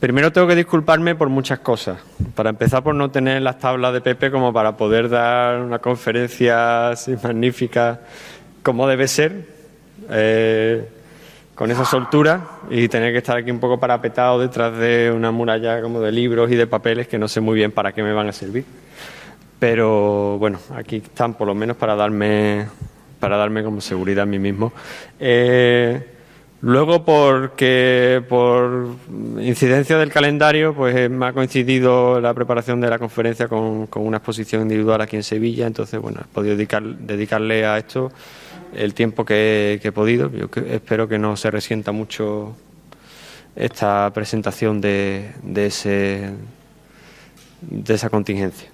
Primero tengo que disculparme por muchas cosas. Para empezar, por no tener las tablas de Pepe como para poder dar una conferencia así magnífica como debe ser, con esa soltura, y tener que estar aquí un poco parapetado detrás de una muralla como de libros y de papeles que no sé muy bien para qué me van a servir. Pero bueno, aquí están por lo menos para darme como seguridad a mí mismo. Luego, porque por incidencia del calendario, pues me ha coincidido la preparación de la conferencia con una exposición individual aquí en Sevilla. Entonces, bueno, he podido dedicarle a esto el tiempo que he podido. Yo espero que no se resienta mucho esta presentación de esa contingencia.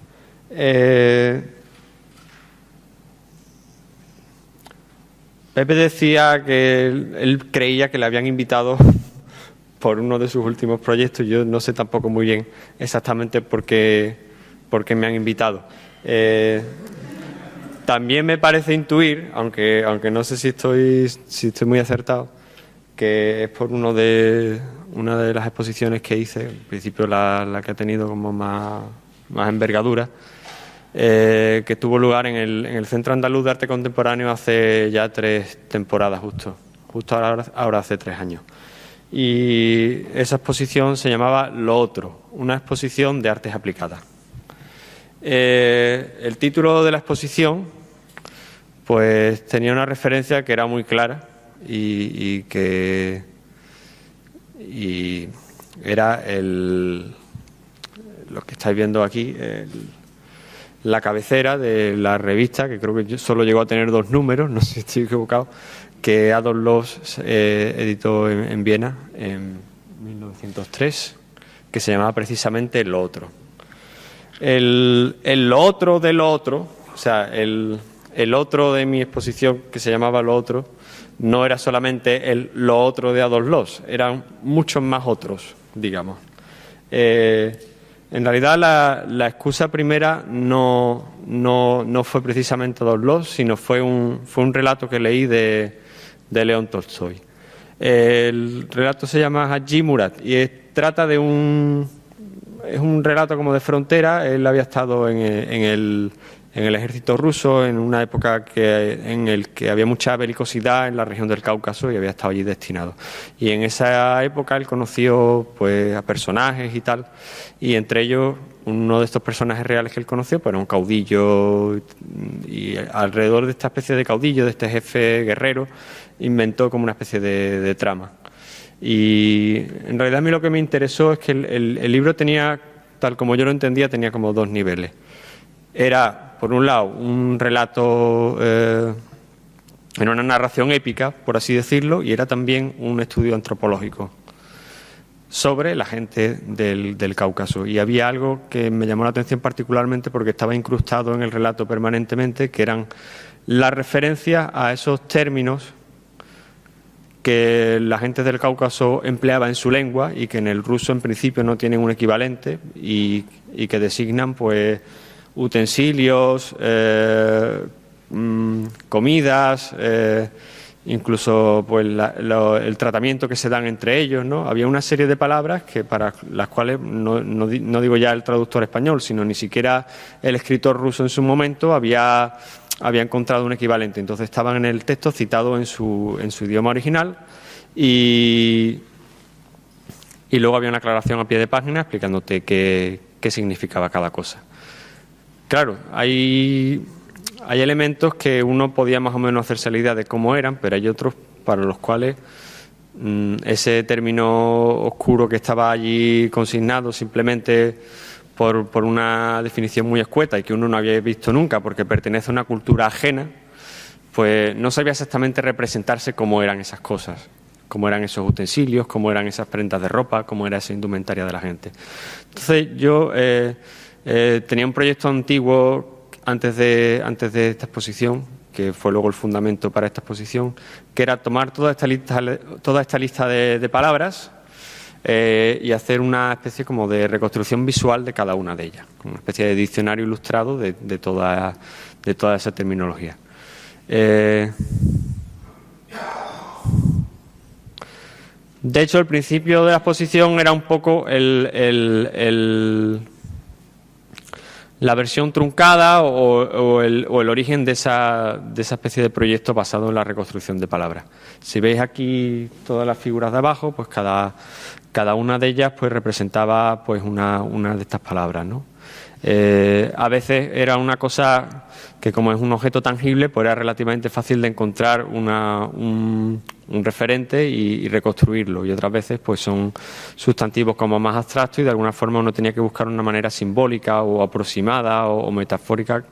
Pepe decía que él creía que le habían invitado por uno de sus últimos proyectos. Yo no sé tampoco muy bien exactamente por qué me han invitado. También me parece intuir, aunque no sé si estoy muy acertado, que es por una de las exposiciones que hice, en principio la que ha tenido como más envergadura, que tuvo lugar en el Centro Andaluz de Arte Contemporáneo hace ya 3 temporadas, justo ahora hace 3 años. Y esa exposición se llamaba Lo Otro, una exposición de artes aplicadas. El título de la exposición pues tenía una referencia que era muy clara y era lo que estáis viendo aquí, la cabecera de la revista, que creo que solo llegó a tener 2 números, no sé si estoy equivocado, que Adolf Loos editó en Viena en 1903, que se llamaba precisamente Lo Otro. El lo otro de lo otro, o sea, el otro de mi exposición, que se llamaba Lo Otro, no era solamente lo otro de Adolf Loos, eran muchos más otros, digamos. En realidad la excusa primera no fue precisamente Adolf Loos, sino fue un relato que leí de León Tolstoy. El relato se llama Haji Murat y trata de es un relato como de frontera. Él había estado en el ejército ruso en una época en el que había mucha belicosidad en la región del Cáucaso y había estado allí destinado. Y en esa época él conoció pues a personajes y tal, y entre ellos uno de estos personajes reales que él conoció pues era un caudillo, y alrededor de esta especie de caudillo, de este jefe guerrero, inventó como una especie de trama. Y en realidad a mí lo que me interesó es que el libro tenía, tal como yo lo entendía, tenía como 2 niveles. Era, por un lado, un relato en una narración épica, por así decirlo, y era también un estudio antropológico sobre la gente del Cáucaso. Y había algo que me llamó la atención particularmente porque estaba incrustado en el relato permanentemente, que eran las referencias a esos términos que la gente del Cáucaso empleaba en su lengua y que en el ruso en principio no tienen un equivalente, y que designan pues utensilios, comidas, incluso pues el tratamiento que se dan entre ellos, ¿no? Había una serie de palabras que para las cuales no digo ya el traductor español, sino ni siquiera el escritor ruso en su momento había encontrado un equivalente. Entonces estaban en el texto citados en su idioma original, y luego había una aclaración a pie de página explicándote qué significaba cada cosa. Claro, hay elementos que uno podía más o menos hacerse la idea de cómo eran, pero hay otros para los cuales ese término oscuro que estaba allí consignado simplemente por una definición muy escueta y que uno no había visto nunca porque pertenece a una cultura ajena, pues no sabía exactamente representarse cómo eran esas cosas, cómo eran esos utensilios, cómo eran esas prendas de ropa, cómo era esa indumentaria de la gente. Entonces yo tenía un proyecto antiguo antes de esta exposición, que fue luego el fundamento para esta exposición, que era tomar toda esta lista de palabras y hacer una especie como de reconstrucción visual de cada una de ellas, como una especie de diccionario ilustrado de toda esa terminología. De hecho, el principio de la exposición era un poco la versión truncada o el origen de esa especie de proyecto basado en la reconstrucción de palabras. Si veis aquí todas las figuras de abajo, pues cada una de ellas pues representaba pues una de estas palabras, ¿no? A veces era una cosa que, como es un objeto tangible, pues era relativamente fácil de encontrar un referente y reconstruirlo, y otras veces pues son sustantivos como más abstractos y de alguna forma uno tenía que buscar una manera simbólica o aproximada o metafórica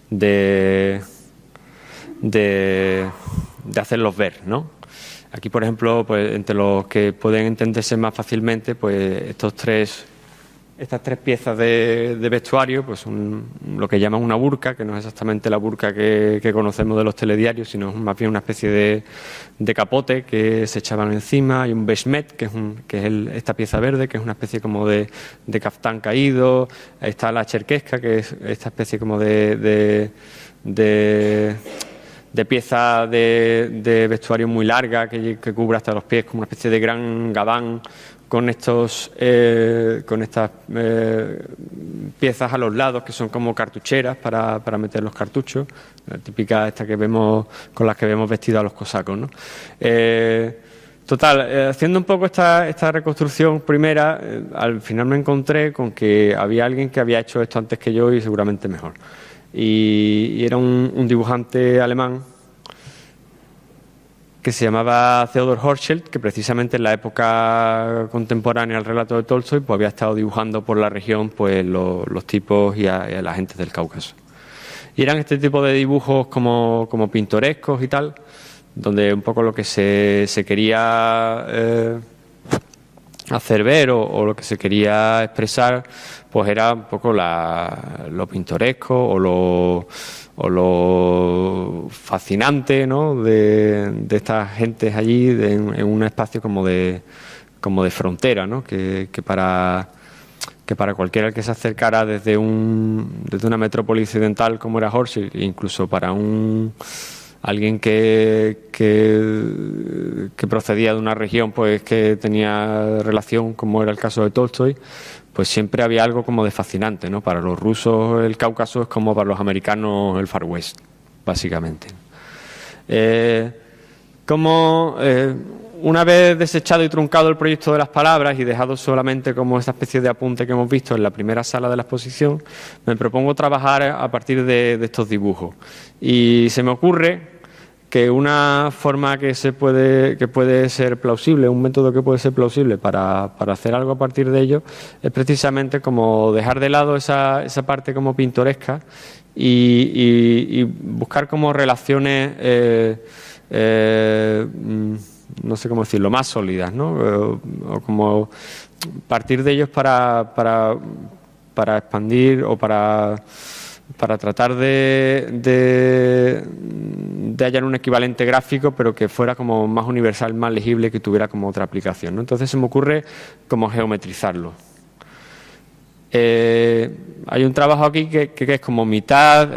de hacerlos ver, ¿no? Aquí, por ejemplo, pues entre los que pueden entenderse más fácilmente, pues estas tres piezas de vestuario, pues son lo que llaman una burka, que no es exactamente la burka que conocemos de los telediarios, sino más bien una especie de capote que se echaban encima. Hay un beshmet, que es esta pieza verde, que es una especie como de caftán caído. Ahí está la cherquesca, que es esta especie como de pieza de vestuario muy larga que cubre hasta los pies, como una especie de gran gabán con estas piezas a los lados que son como cartucheras para meter los cartuchos, la típica esta que vemos, con las que vemos vestidos a los cosacos, ¿no? Total, haciendo un poco esta reconstrucción primera, al final me encontré con que había alguien que había hecho esto antes que yo y seguramente mejor. Y era un dibujante alemán que se llamaba Theodor Horschel, que precisamente en la época contemporánea al relato de Tolstoy pues había estado dibujando por la región pues los tipos y a la gente del Cáucaso. Y eran este tipo de dibujos como pintorescos y tal, donde un poco lo que se quería hacer ver o lo que se quería expresar pues era un poco lo pintoresco o lo fascinante, ¿no? de estas gentes allí en un espacio como de frontera, ¿no? que para cualquiera que se acercara desde una metrópoli occidental como era Horschel, incluso para alguien que procedía de una región pues que tenía relación, como era el caso de Tolstoy, pues siempre había algo como de fascinante, ¿no? Para los rusos el Cáucaso es como para los americanos el Far West, básicamente. Una vez desechado y truncado el proyecto de las palabras y dejado solamente como esta especie de apunte que hemos visto en la primera sala de la exposición, me propongo trabajar a partir de estos dibujos. Y se me ocurre que una forma que puede ser plausible, un método que puede ser plausible para hacer algo a partir de ello, es precisamente como dejar de lado esa parte como pintoresca y buscar como relaciones no sé cómo decirlo, más sólidas, ¿no? O como partir de ellos para expandir o para tratar de hallar un equivalente gráfico, pero que fuera como más universal, más legible, que tuviera como otra aplicación, ¿no? Entonces se me ocurre como geometrizarlo. Hay un trabajo aquí que es como mitad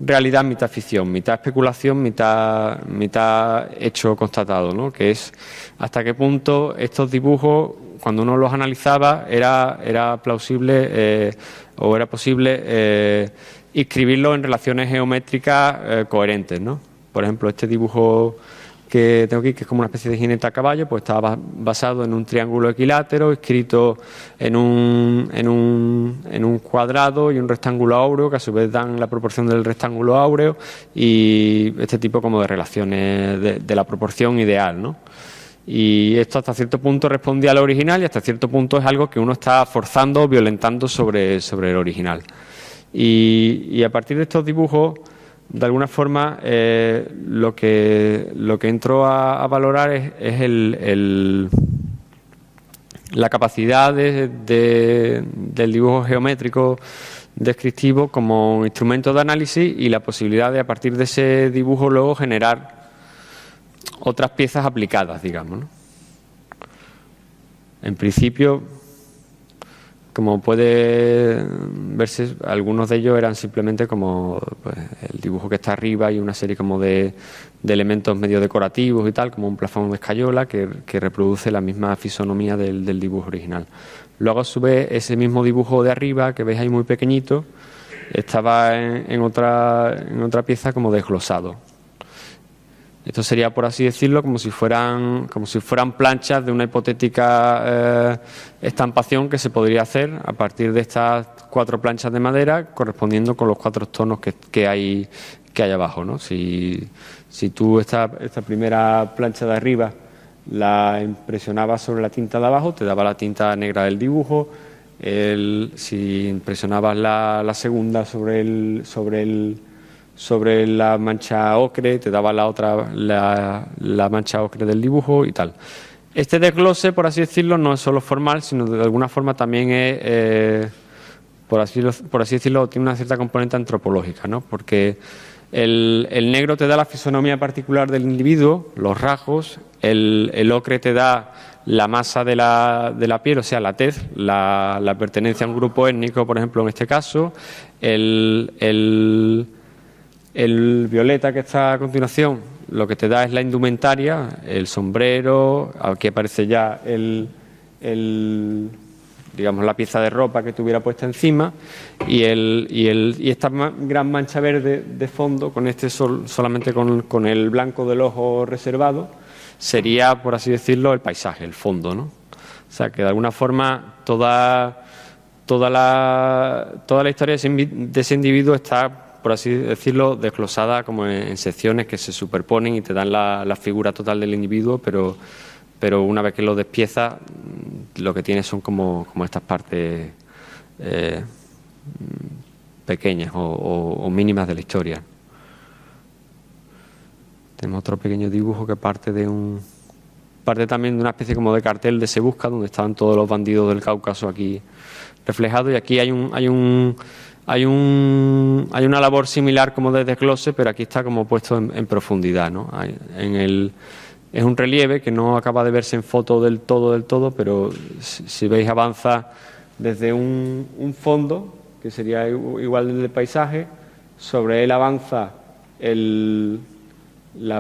realidad, mitad ficción, mitad especulación, mitad hecho constatado, ¿no? Que es hasta qué punto estos dibujos, cuando uno los analizaba, era plausible o era posible inscribirlos en relaciones geométricas coherentes, ¿no? Por ejemplo, este dibujo que tengo aquí, que es como una especie de jinete a caballo, pues estaba basado en un triángulo equilátero, escrito en un cuadrado y un rectángulo áureo, que a su vez dan la proporción del rectángulo áureo, y este tipo como de relaciones de la proporción ideal, ¿no? Y esto hasta cierto punto respondía al original y hasta cierto punto es algo que uno está forzando o violentando sobre el original. Y a partir de estos dibujos, de alguna forma, lo que entro a valorar es la capacidad del dibujo geométrico descriptivo como instrumento de análisis y la posibilidad de, a partir de ese dibujo, luego generar otras piezas aplicadas, digamos, ¿no? En principio, Como puede verse, algunos de ellos eran simplemente como pues, el dibujo que está arriba y una serie como de elementos medio decorativos y tal, como un plafón de escayola que reproduce la misma fisonomía del dibujo original. Luego, a su vez, ese mismo dibujo de arriba, que veis ahí muy pequeñito, estaba en otra pieza como desglosado. Esto sería, por así decirlo, como si fueran planchas de una hipotética estampación que se podría hacer a partir de estas 4 planchas de madera, correspondiendo con los 4 tonos que hay abajo, ¿no? Si tú esta primera plancha de arriba la impresionabas sobre la tinta de abajo, te daba la tinta negra del dibujo. Si impresionabas la segunda sobre la mancha ocre, te daba la mancha ocre del dibujo y tal. Este desglose, por así decirlo, no es solo formal, sino de alguna forma también es, por así decirlo, tiene una cierta componente antropológica, ¿no? Porque el negro te da la fisonomía particular del individuo, los rasgos, el ocre te da la masa de la piel, o sea, la tez, la pertenencia a un grupo étnico, por ejemplo, en este caso, el violeta que está a continuación lo que te da es la indumentaria, el sombrero, aquí aparece ya digamos la pieza de ropa que tuviera puesta encima y esta gran mancha verde de fondo con solamente con el blanco del ojo reservado sería, por así decirlo, el paisaje, el fondo, ¿no? O sea que de alguna forma toda la historia de ese individuo está, por así decirlo, desglosada como en secciones que se superponen y te dan la figura total del individuo, pero una vez que lo despiezas, lo que tienes son como estas partes pequeñas o mínimas de la historia. Tenemos otro pequeño dibujo que parte también de una especie como de cartel de Se Busca, donde estaban todos los bandidos del Cáucaso aquí reflejados, y aquí hay una labor similar como de desglose, pero aquí está como puesto en profundidad, ¿no? Es un relieve que no acaba de verse en foto del todo, pero si veis avanza desde un fondo, que sería igual del paisaje, sobre él avanza el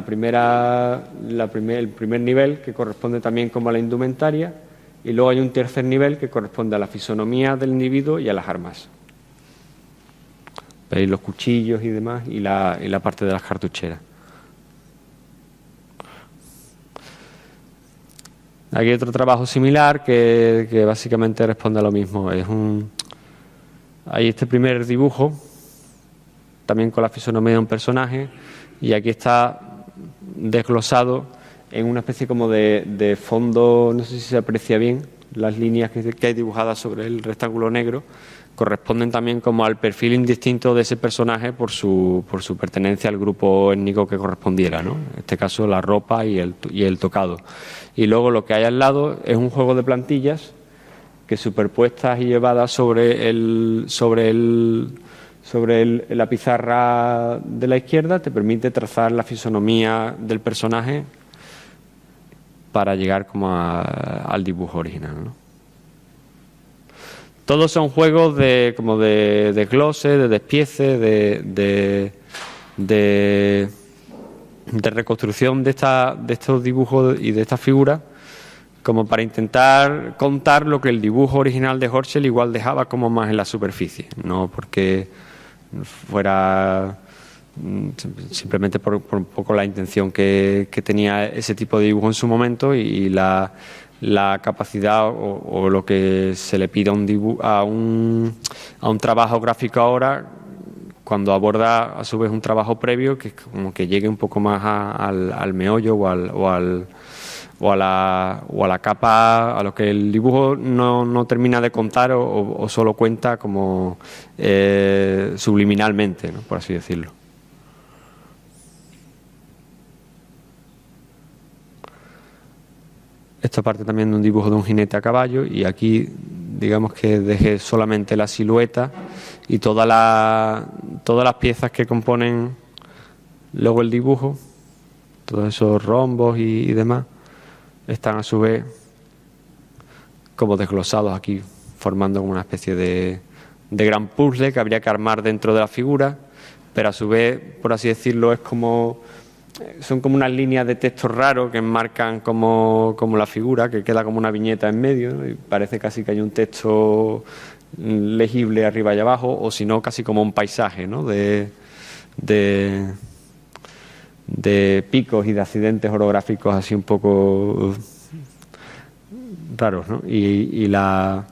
primer nivel, que corresponde también como a la indumentaria, y luego hay un tercer nivel que corresponde a la fisonomía del individuo y a las armas. Veis los cuchillos y demás, y la parte de las cartucheras. Aquí hay otro trabajo similar que básicamente responde a lo mismo. Hay este primer dibujo, también con la fisonomía de un personaje, y aquí está desglosado en una especie como de fondo, no sé si se aprecia bien, las líneas que hay dibujadas sobre el rectángulo negro corresponden también como al perfil indistinto de ese personaje por su pertenencia al grupo étnico que correspondiera, ¿no? En este caso la ropa y el tocado. Y luego lo que hay al lado es un juego de plantillas que superpuestas y llevadas sobre la pizarra de la izquierda te permite trazar la fisonomía del personaje para llegar como al dibujo original, ¿no? Todos son juegos de desglose, de despiece, de reconstrucción de estos dibujos y de estas figuras, como para intentar contar lo que el dibujo original de Horschel igual dejaba como más en la superficie, no porque fuera simplemente por un poco la intención que tenía ese tipo de dibujo en su momento y la capacidad o lo que se le pide a un trabajo gráfico ahora, cuando aborda a su vez un trabajo previo que como que llegue un poco más al meollo o a la capa, a lo que el dibujo no termina de contar o solo cuenta como subliminalmente, ¿no? Por así decirlo. Esta parte también de un dibujo de un jinete a caballo, y aquí digamos que dejé solamente la silueta y todas las piezas que componen luego el dibujo, todos esos rombos y demás, están a su vez como desglosados aquí formando como una especie de gran puzzle que habría que armar dentro de la figura, pero a su vez, por así decirlo, son como unas líneas de texto raros que enmarcan como la figura, que queda como una viñeta en medio, ¿no? Y parece casi que hay un texto legible arriba y abajo, o si no, casi como un paisaje, ¿no? de picos y de accidentes orográficos así un poco raros, ¿no? Y la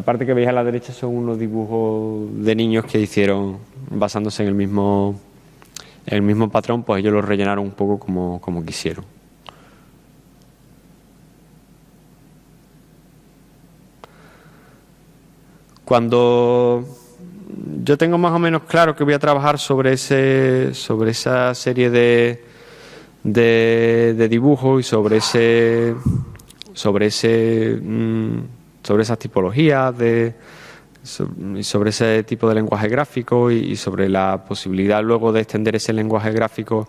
parte que veis a la derecha son unos dibujos de niños que hicieron basándose en el mismo patrón, pues ellos lo rellenaron un poco como quisieron. Cuando yo tengo más o menos claro que voy a trabajar sobre esa serie de dibujos y sobre esas tipologías sobre ese tipo de lenguaje gráfico y sobre la posibilidad luego de extender ese lenguaje gráfico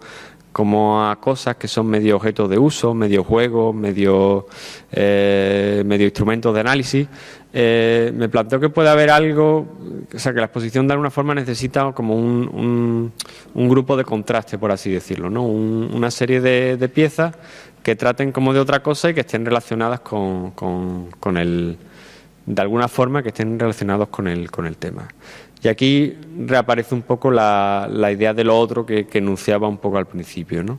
como a cosas que son medio objetos de uso, medio juegos, medio instrumentos de análisis. Me planteo que puede haber algo, o sea, que la exposición de alguna forma necesita como un grupo de contraste, por así decirlo, ¿no? Una serie de piezas que traten como de otra cosa y que estén relacionadas con el, de alguna forma, que estén relacionados con el tema. Y aquí reaparece un poco la idea de lo otro que enunciaba un poco al principio, ¿no?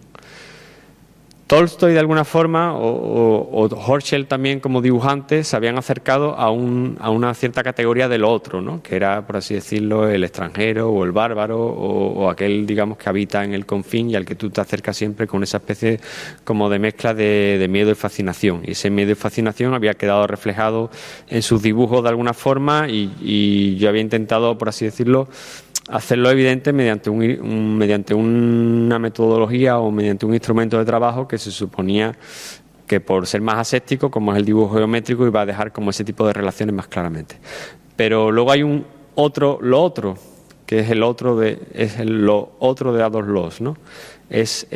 Tolstoy, de alguna forma, o Horschel también como dibujante, se habían acercado a una cierta categoría de lo otro, ¿no? Que era, por así decirlo, el extranjero o el bárbaro o aquel, digamos, que habita en el confín y al que tú te acercas siempre con esa especie como de mezcla de miedo y fascinación. Y ese miedo y fascinación había quedado reflejado en sus dibujos de alguna forma y yo había intentado, por así decirlo, hacerlo evidente mediante una metodología o mediante un instrumento de trabajo que se suponía que, por ser más aséptico, como es el dibujo geométrico, iba a dejar como ese tipo de relaciones más claramente. Pero luego hay lo otro, que es lo otro de Adolf Loos, ¿no? Es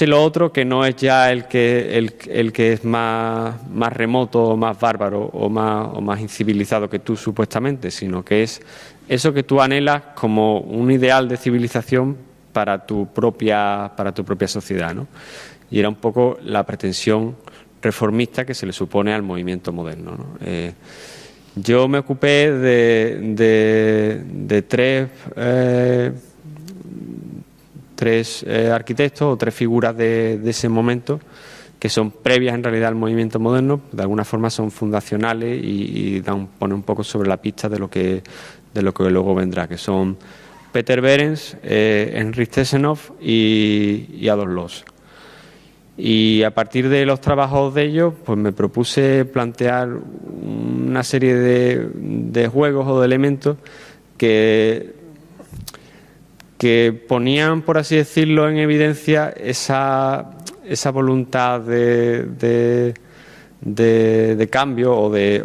lo otro que no es ya el que es más remoto, más bárbaro o más incivilizado que tú supuestamente, sino que es eso que tú anhelas como un ideal de civilización para tu propia sociedad, ¿no? Y era un poco la pretensión reformista que se le supone al movimiento moderno, ¿no? Yo me ocupé de tres arquitectos o tres figuras de ese momento que son previas en realidad al movimiento moderno, de alguna forma son fundacionales y ponen un poco sobre la pista de lo que luego vendrá, que son Peter Behrens, Henry Stesenov y Adolf Loos. Y a partir de los trabajos de ellos, pues me propuse plantear una serie de juegos o de elementos que ponían, por así decirlo, en evidencia esa voluntad de cambio o de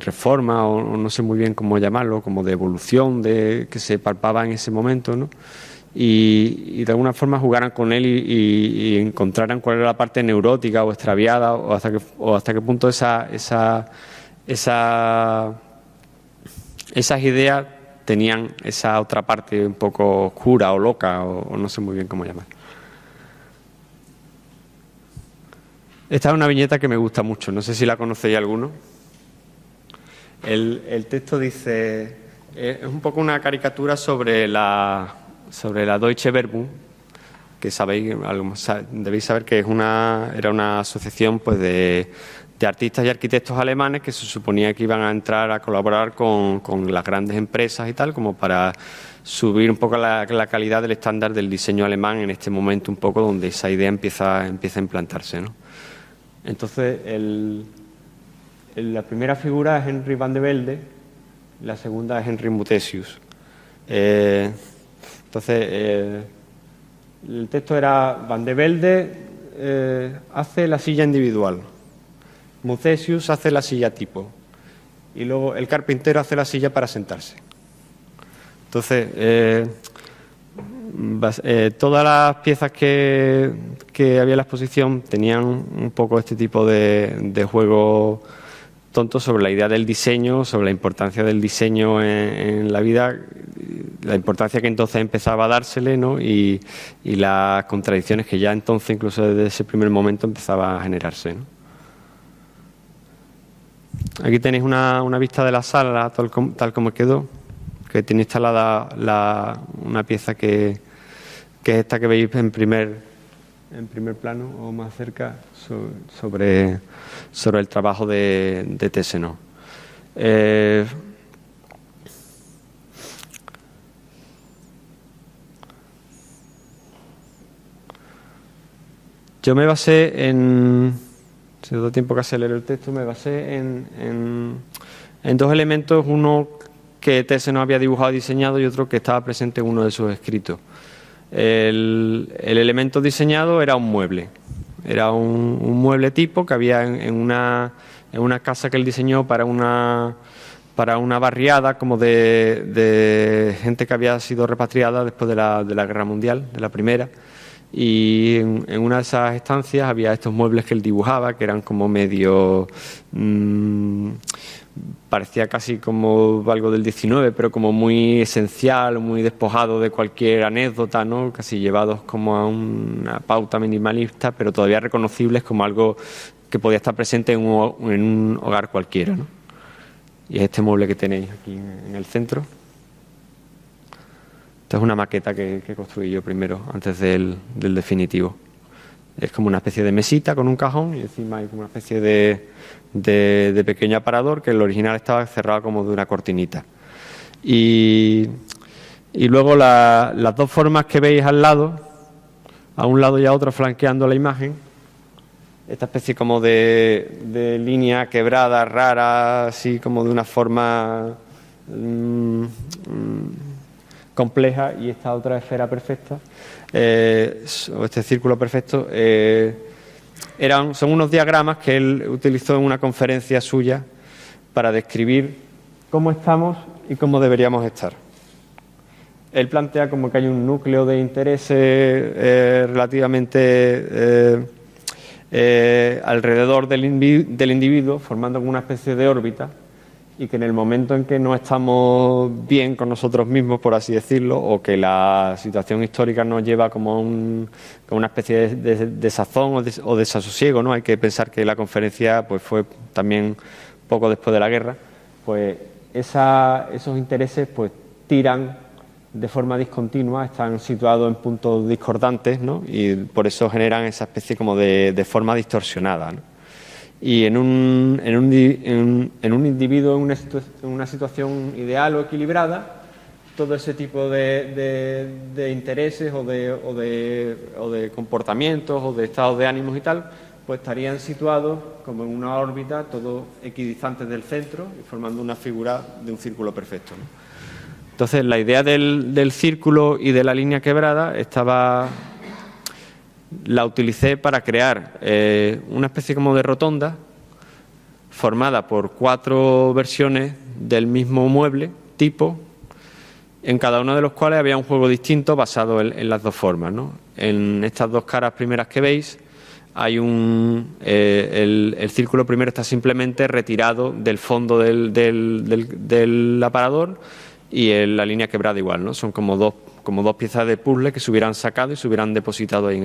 reforma, o no sé muy bien cómo llamarlo, como de evolución que se palpaba en ese momento, ¿no? Y de alguna forma jugaran con él y encontraran cuál era la parte neurótica o extraviada o hasta qué punto esas ideas tenían esa otra parte un poco oscura o loca o no sé muy bien cómo llamar. Esta es una viñeta que me gusta mucho, no sé si la conocéis alguno. El texto dice, es un poco una caricatura sobre la Deutsche Werbung, que debéis saber que era una asociación pues de artistas y arquitectos alemanes que se suponía que iban a entrar a colaborar con las grandes empresas y tal, como para subir un poco la calidad del estándar del diseño alemán en este momento un poco donde esa idea empieza a implantarse, ¿no? Entonces, la primera figura es Henry van de Velde, la segunda es Henry Mutesius. Entonces, el texto era: Van de Velde hace la silla individual, Mutesius hace la silla tipo, y luego el carpintero hace la silla para sentarse. Entonces, todas las piezas que había en la exposición tenían un poco este tipo de juego tonto sobre la idea del diseño, sobre la importancia del diseño en la vida, la importancia que entonces empezaba a dársele, ¿no? y las contradicciones que ya entonces, incluso desde ese primer momento, empezaba a generarse, ¿no? Aquí tenéis una vista de la sala tal como quedó, que tiene instalada una pieza que es esta que veis en primer plano o más cerca sobre el trabajo de Tesseno. Yo me basé si todo tiempo que hace leer el texto, me basé en dos elementos, uno que Tesseno había dibujado y diseñado y otro que estaba presente en uno de sus escritos. El elemento diseñado era un mueble. Era un mueble tipo que había en una casa que él diseñó para una barriada como de gente que había sido repatriada después de la Guerra Mundial, de la Primera. Y en una de esas estancias había estos muebles que él dibujaba, que eran como medio... parecía casi como algo del 19, pero como muy esencial, muy despojado de cualquier anécdota, ¿no? Casi llevados como a una pauta minimalista, pero todavía reconocibles como algo que podía estar presente en un hogar cualquiera, ¿no? Y es este mueble que tenéis aquí en el centro. Esta es una maqueta que construí yo primero, antes del definitivo. Es como una especie de mesita con un cajón y encima hay como una especie de pequeño aparador, que el original estaba cerrado como de una cortinita. Y luego las dos formas que veis al lado, a un lado y a otro flanqueando la imagen, esta especie como de línea quebrada, rara, así como de una forma compleja, y esta otra esfera perfecta, o este círculo perfecto, son unos diagramas que él utilizó en una conferencia suya para describir cómo estamos y cómo deberíamos estar. Él plantea como que hay un núcleo de intereses relativamente alrededor del individuo, formando como una especie de órbita, y que en el momento en que no estamos bien con nosotros mismos, por así decirlo, o que la situación histórica nos lleva como a una especie de desazón o desasosiego, ¿no? Hay que pensar que la conferencia pues fue también poco después de la guerra, pues esos intereses pues tiran de forma discontinua, están situados en puntos discordantes, ¿no? Y por eso generan esa especie como de forma distorsionada, ¿no? Y en un individuo en una situación ideal o equilibrada, todo ese tipo de intereses o de comportamientos o de estados de ánimos y tal, pues estarían situados como en una órbita, todos equidistantes del centro y formando una figura de un círculo perfecto, ¿no? Entonces, la idea del círculo y de la línea quebrada la utilicé para crear una especie como de rotonda formada por 4 versiones del mismo mueble tipo, en cada uno de los cuales había un juego distinto basado en las dos formas, ¿no? En estas dos caras primeras que veis hay el círculo primero está simplemente retirado del fondo del aparador, y la línea quebrada igual, ¿no? Son como dos piezas de puzzle que se hubieran sacado y se hubieran depositado ahí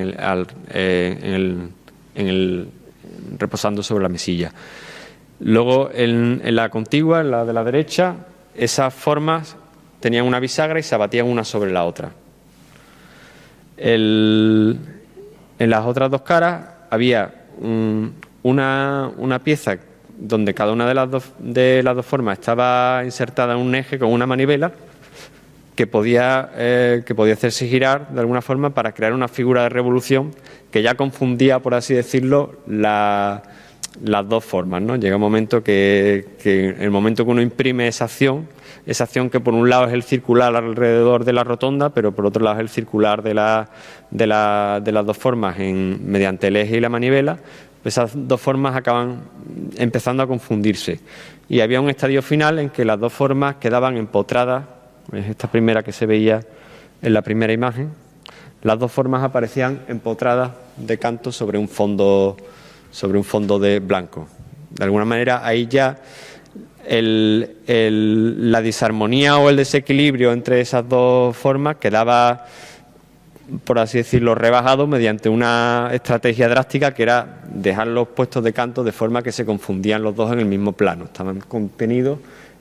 reposando sobre la mesilla. Luego, en la contigua, en la de la derecha, esas formas tenían una bisagra y se abatían una sobre la otra. En las otras dos caras había una pieza donde cada una de las dos formas estaba insertada en un eje con una manivela que podía hacerse girar de alguna forma para crear una figura de revolución que ya confundía, por así decirlo, las dos formas, ¿no? Llega un momento que en el momento que uno imprime esa acción que por un lado es el circular alrededor de la rotonda, pero por otro lado es el circular de las dos formas mediante el eje y la manivela, esas dos formas acaban empezando a confundirse. Y había un estadio final en que las dos formas quedaban empotradas. Es esta primera que se veía en la primera imagen, las dos formas aparecían empotradas de canto sobre un fondo de blanco. De alguna manera ahí ya la disarmonía o el desequilibrio entre esas dos formas quedaba, por así decirlo, rebajado mediante una estrategia drástica que era dejar los puestos de canto de forma que se confundían los dos en el mismo plano. Estaban contenidos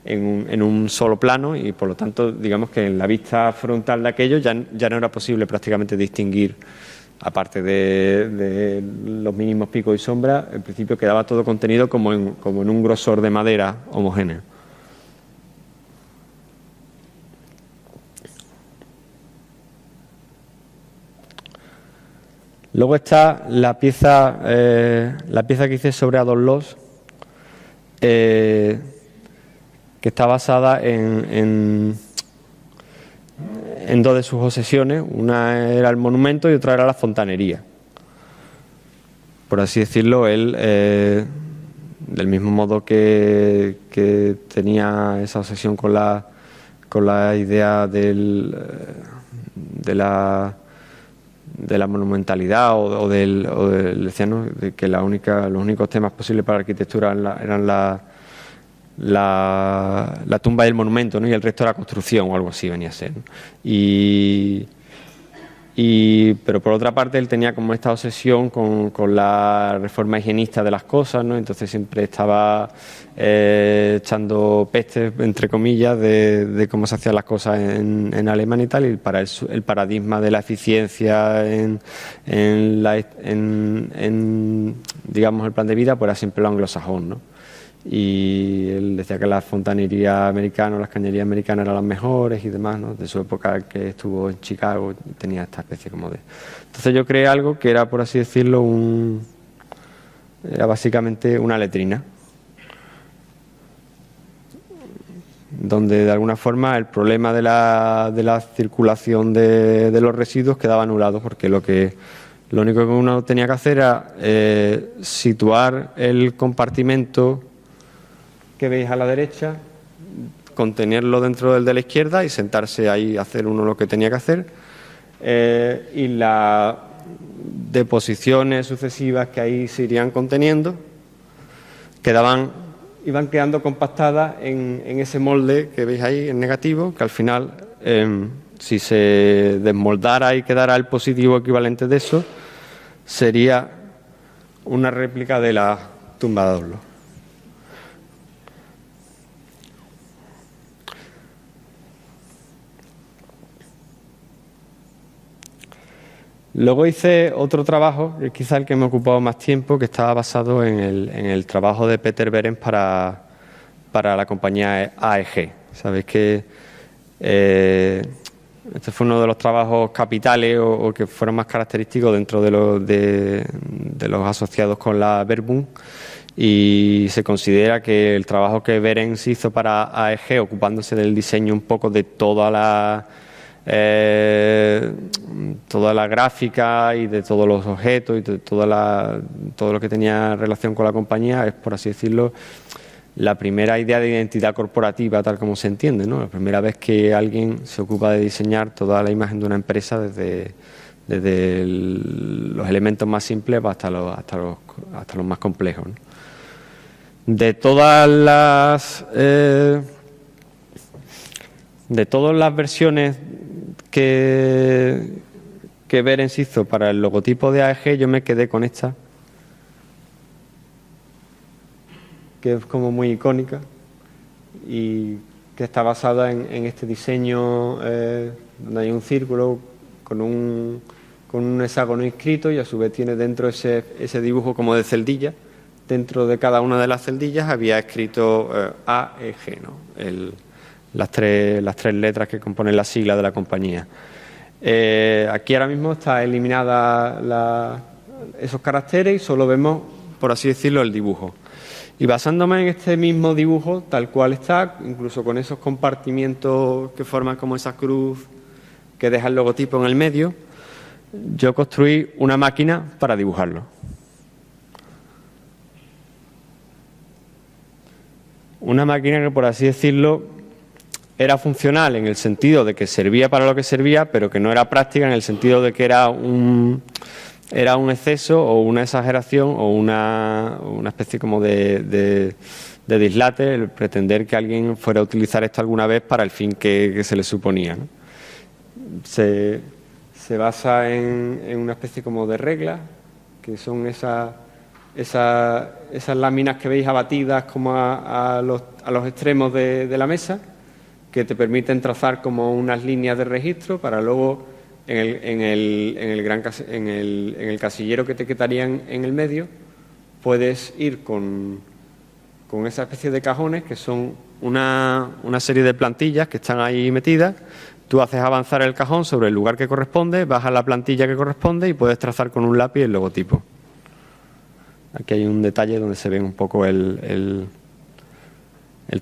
en un solo plano y, por lo tanto, digamos que en la vista frontal de aquello ya no era posible prácticamente distinguir, aparte de los mínimos picos y sombras, en principio quedaba todo contenido como en un grosor de madera homogéneo. Luego está la pieza que hice sobre Adolf Loos, que está basada en dos de sus obsesiones. Una era el monumento y otra era la fontanería. Por así decirlo, él, del mismo modo que tenía esa obsesión con la idea de la monumentalidad o decía, ¿no?, de que los únicos temas posibles para la arquitectura eran la tumba y el monumento, ¿no?, y el resto de la construcción o algo así venía a ser, ¿no? Pero por otra parte él tenía como esta obsesión con la reforma higienista de las cosas, ¿no? Entonces siempre estaba echando peste, entre comillas, de cómo se hacían las cosas en Alemania y tal, y para él el paradigma de la eficiencia digamos, el plan de vida, pues era siempre lo anglosajón, ¿no? Y él decía que la fontanería americana o las cañerías americanas eran las mejores y demás, ¿no? De su época que estuvo en Chicago tenía esta especie como de... Entonces yo creé algo que era, por así decirlo, era básicamente una letrina, donde de alguna forma el problema de la circulación de los residuos quedaba anulado, porque lo único que uno tenía que hacer era situar el compartimento que veis a la derecha, contenerlo dentro del de la izquierda y sentarse ahí a hacer uno lo que tenía que hacer, y las deposiciones sucesivas que ahí se irían conteniendo iban quedando compactadas en ese molde que veis ahí en negativo, que al final, si se desmoldara y quedara el positivo equivalente de eso, sería una réplica de la tumba de Adolf Loos. Luego hice otro trabajo, que es quizá el que me ha ocupado más tiempo, que estaba basado en el trabajo de Peter Behrens para la compañía AEG. Sabéis que este fue uno de los trabajos capitales o que fueron más característicos dentro de los asociados con la Verbund, y se considera que el trabajo que Behrens hizo para AEG, ocupándose del diseño un poco de toda la gráfica y de todos los objetos y de todo lo que tenía relación con la compañía, es, por así decirlo, la primera idea de identidad corporativa tal como se entiende, ¿no? La primera vez que alguien se ocupa de diseñar toda la imagen de una empresa desde los elementos más simples hasta los más complejos, ¿no? De todas las versiones que Behrens hizo para el logotipo de AEG, yo me quedé con esta, que es como muy icónica y que está basada en este diseño donde hay un círculo con un hexágono inscrito, y a su vez tiene dentro ese dibujo como de celdilla. Dentro de cada una de las celdillas había escrito AEG, ¿no? Las tres letras que componen la sigla de la compañía. Aquí ahora mismo está eliminada esos caracteres y solo vemos, por así decirlo, el dibujo. Y basándome en este mismo dibujo, tal cual está, incluso con esos compartimientos que forman como esa cruz que deja el logotipo en el medio, yo construí una máquina para dibujarlo. Una máquina que, por así decirlo, era funcional en el sentido de que servía para lo que servía, pero que no era práctica en el sentido de que era un exceso o una exageración o una especie como de dislate el pretender que alguien fuera a utilizar esto alguna vez para el fin que se le suponía, ¿no? Se basa en una especie como de reglas, que son esas láminas que veis abatidas como a los extremos de la mesa, que te permiten trazar como unas líneas de registro para luego en el casillero que te quedarían en el medio puedes ir con esa especie de cajones que son una serie de plantillas que están ahí metidas. Tú haces avanzar el cajón sobre el lugar que corresponde, bajas la plantilla que corresponde y puedes trazar con un lápiz el logotipo. Aquí hay un detalle donde se ve un poco el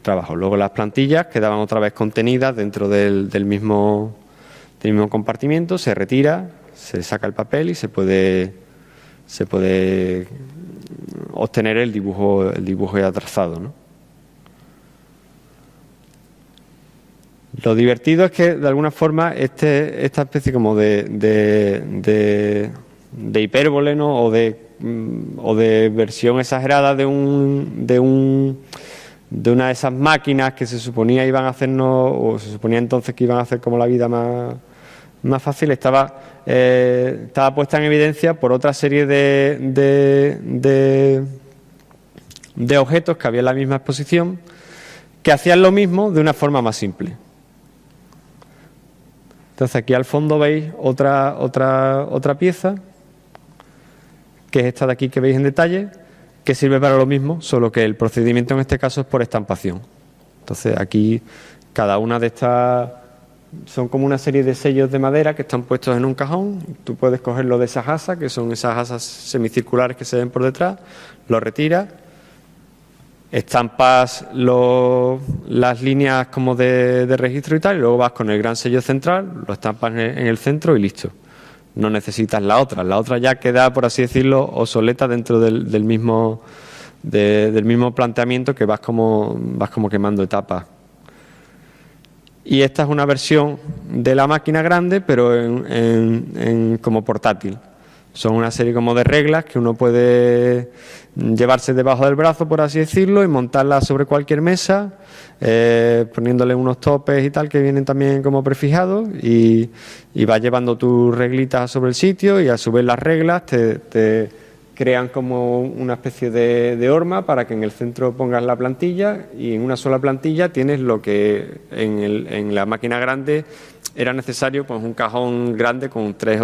trabajo. Luego las plantillas quedaban otra vez contenidas dentro del mismo compartimiento, se retira, se saca el papel y se puede obtener el dibujo ya trazado, ¿no? Lo divertido es que de alguna forma esta especie como de hipérbole, ¿no? o de versión exagerada de una de esas máquinas que se suponía iban a hacernos, o se suponía entonces que iban a hacer como la vida más fácil, estaba puesta en evidencia por otra serie de objetos que había en la misma exposición que hacían lo mismo de una forma más simple. Entonces aquí al fondo veis otra pieza, que es esta de aquí que veis en detalle, que sirve para lo mismo, solo que el procedimiento en este caso es por estampación. Entonces aquí cada una de estas son como una serie de sellos de madera que están puestos en un cajón. Tú puedes cogerlo de esas asas, que son esas asas semicirculares que se ven por detrás, lo retiras, estampas las líneas como de registro y tal, y luego vas con el gran sello central, lo estampas en el centro y listo. No necesitas la otra ya queda, por así decirlo, obsoleta dentro del mismo planteamiento, que vas como quemando etapas. Y esta es una versión de la máquina grande, pero como portátil. Son una serie como de reglas que uno puede llevarse debajo del brazo, por así decirlo, y montarlas sobre cualquier mesa, poniéndole unos topes y tal que vienen también como prefijados, y vas llevando tus reglitas sobre el sitio, y a su vez las reglas te crean como una especie de horma para que en el centro pongas la plantilla, y en una sola plantilla tienes lo que en la máquina grande era necesario, pues un cajón grande con tres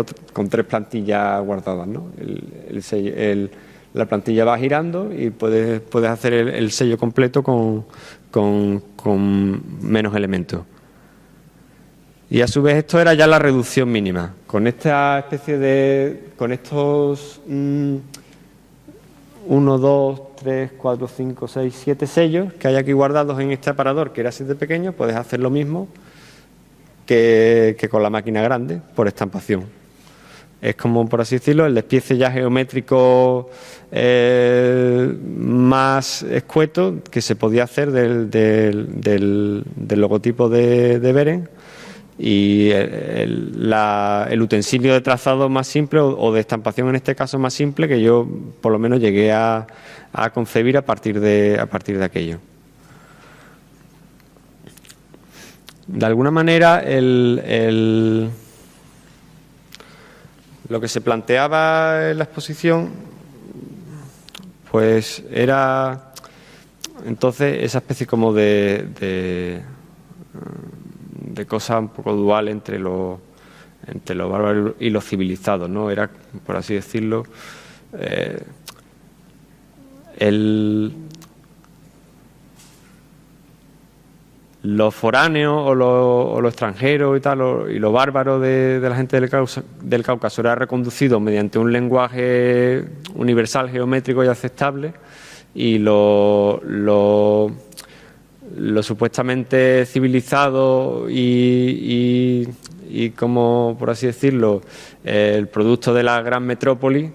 plantillas guardadas, ¿no? La plantilla va girando y puedes hacer el sello completo con menos elementos. Y a su vez esto era ya la reducción mínima. Con esta especie con estos 1, 2, 3, 4, 5, 6, 7 sellos que hay aquí guardados en este aparador, que era así de pequeño, puedes hacer lo mismo que con la máquina grande, por estampación. Es como, por así decirlo, el despiece ya geométrico más escueto que se podía hacer del logotipo de Behring, y el utensilio de trazado más simple, o de estampación en este caso más simple, que yo por lo menos llegué a concebir a partir de aquello. De alguna manera, lo que se planteaba en la exposición, pues era entonces esa especie como de cosa un poco dual entre lo bárbaro y lo civilizado, ¿no? Era, por así decirlo, los foráneos o los extranjeros y tal, y lo bárbaro de la gente del Cáucaso era reconducido mediante un lenguaje universal, geométrico y aceptable, y lo supuestamente civilizado y como, por así decirlo, el producto de la gran metrópoli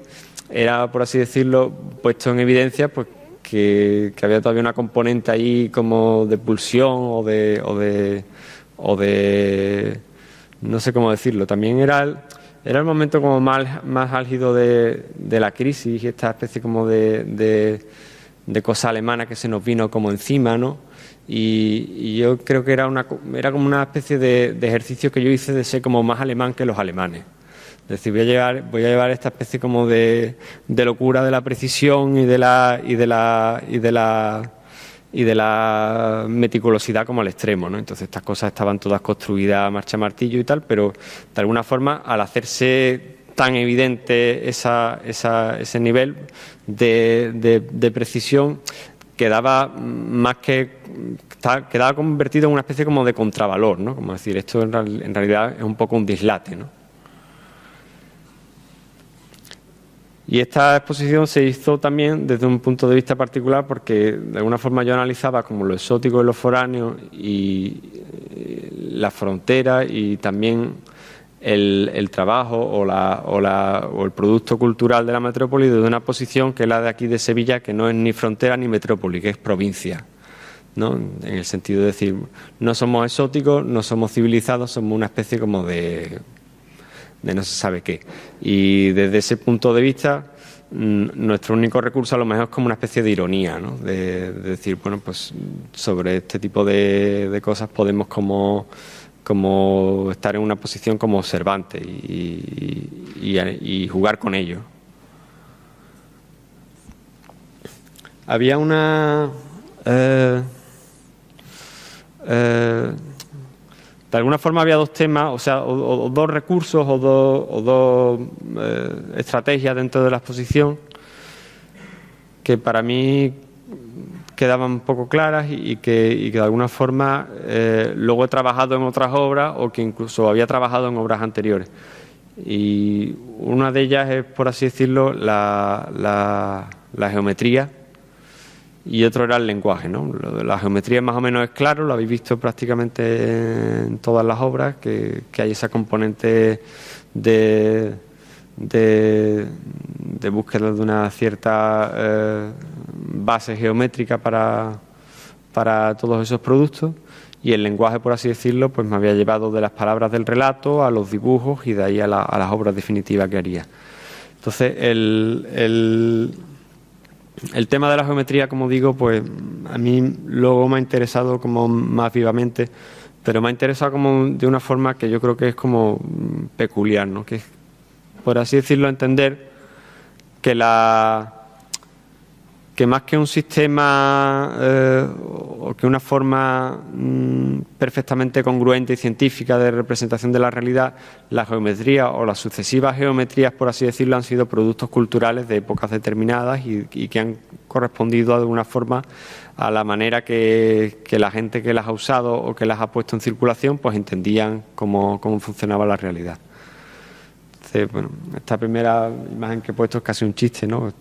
era, por así decirlo, puesto en evidencia, pues que había todavía una componente ahí como de pulsión o de no sé cómo decirlo. También era el momento como más álgido de la crisis, y esta especie como de cosa alemana que se nos vino como encima, ¿no? Y yo creo que era como una especie de ejercicio que yo hice de ser como más alemán que los alemanes. Es decir, voy a llevar esta especie como de locura de la precisión y de la meticulosidad como al extremo, ¿no? Entonces estas cosas estaban todas construidas a marcha martillo y tal, pero de alguna forma, al hacerse tan evidente ese nivel de precisión, quedaba convertido en una especie como de contravalor, ¿no? Como decir, esto en realidad es un poco un dislate, ¿no? Y esta exposición se hizo también desde un punto de vista particular, porque de alguna forma yo analizaba como lo exótico y lo foráneo y la frontera, y también el trabajo o el producto cultural de la metrópoli desde una posición que es la de aquí de Sevilla, que no es ni frontera ni metrópoli, que es provincia, ¿no? En el sentido de decir, no somos exóticos, no somos civilizados, somos una especie como de no se sabe qué. Y desde ese punto de vista, nuestro único recurso a lo mejor es como una especie de ironía, ¿no? De decir, bueno, pues sobre este tipo de cosas podemos como estar en una posición como observante y jugar con ello. Había de alguna forma había dos temas, o sea, o dos recursos o dos estrategias dentro de la exposición que para mí quedaban un poco claras y que de alguna forma luego he trabajado en otras obras, o que incluso había trabajado en obras anteriores. Y una de ellas es, por así decirlo, la geometría, y otro era el lenguaje, ¿no? La geometría más o menos es claro, lo habéis visto prácticamente en todas las obras, que hay esa componente de búsqueda de una cierta base geométrica para todos esos productos. Y el lenguaje, por así decirlo, pues me había llevado de las palabras del relato a los dibujos y de ahí a las obras definitivas que haría. Entonces, el tema de la geometría, como digo, pues a mí luego me ha interesado como más vivamente, pero me ha interesado como de una forma que yo creo que es como peculiar, ¿no? Que es, por así decirlo, entender que más que un sistema o que una forma perfectamente congruente y científica de representación de la realidad, la geometría o las sucesivas geometrías, por así decirlo, han sido productos culturales de épocas determinadas y que han correspondido de alguna forma a la manera que la gente que las ha usado o que las ha puesto en circulación pues entendían cómo funcionaba la realidad. Bueno, esta primera imagen que he puesto es casi un chiste, ¿no?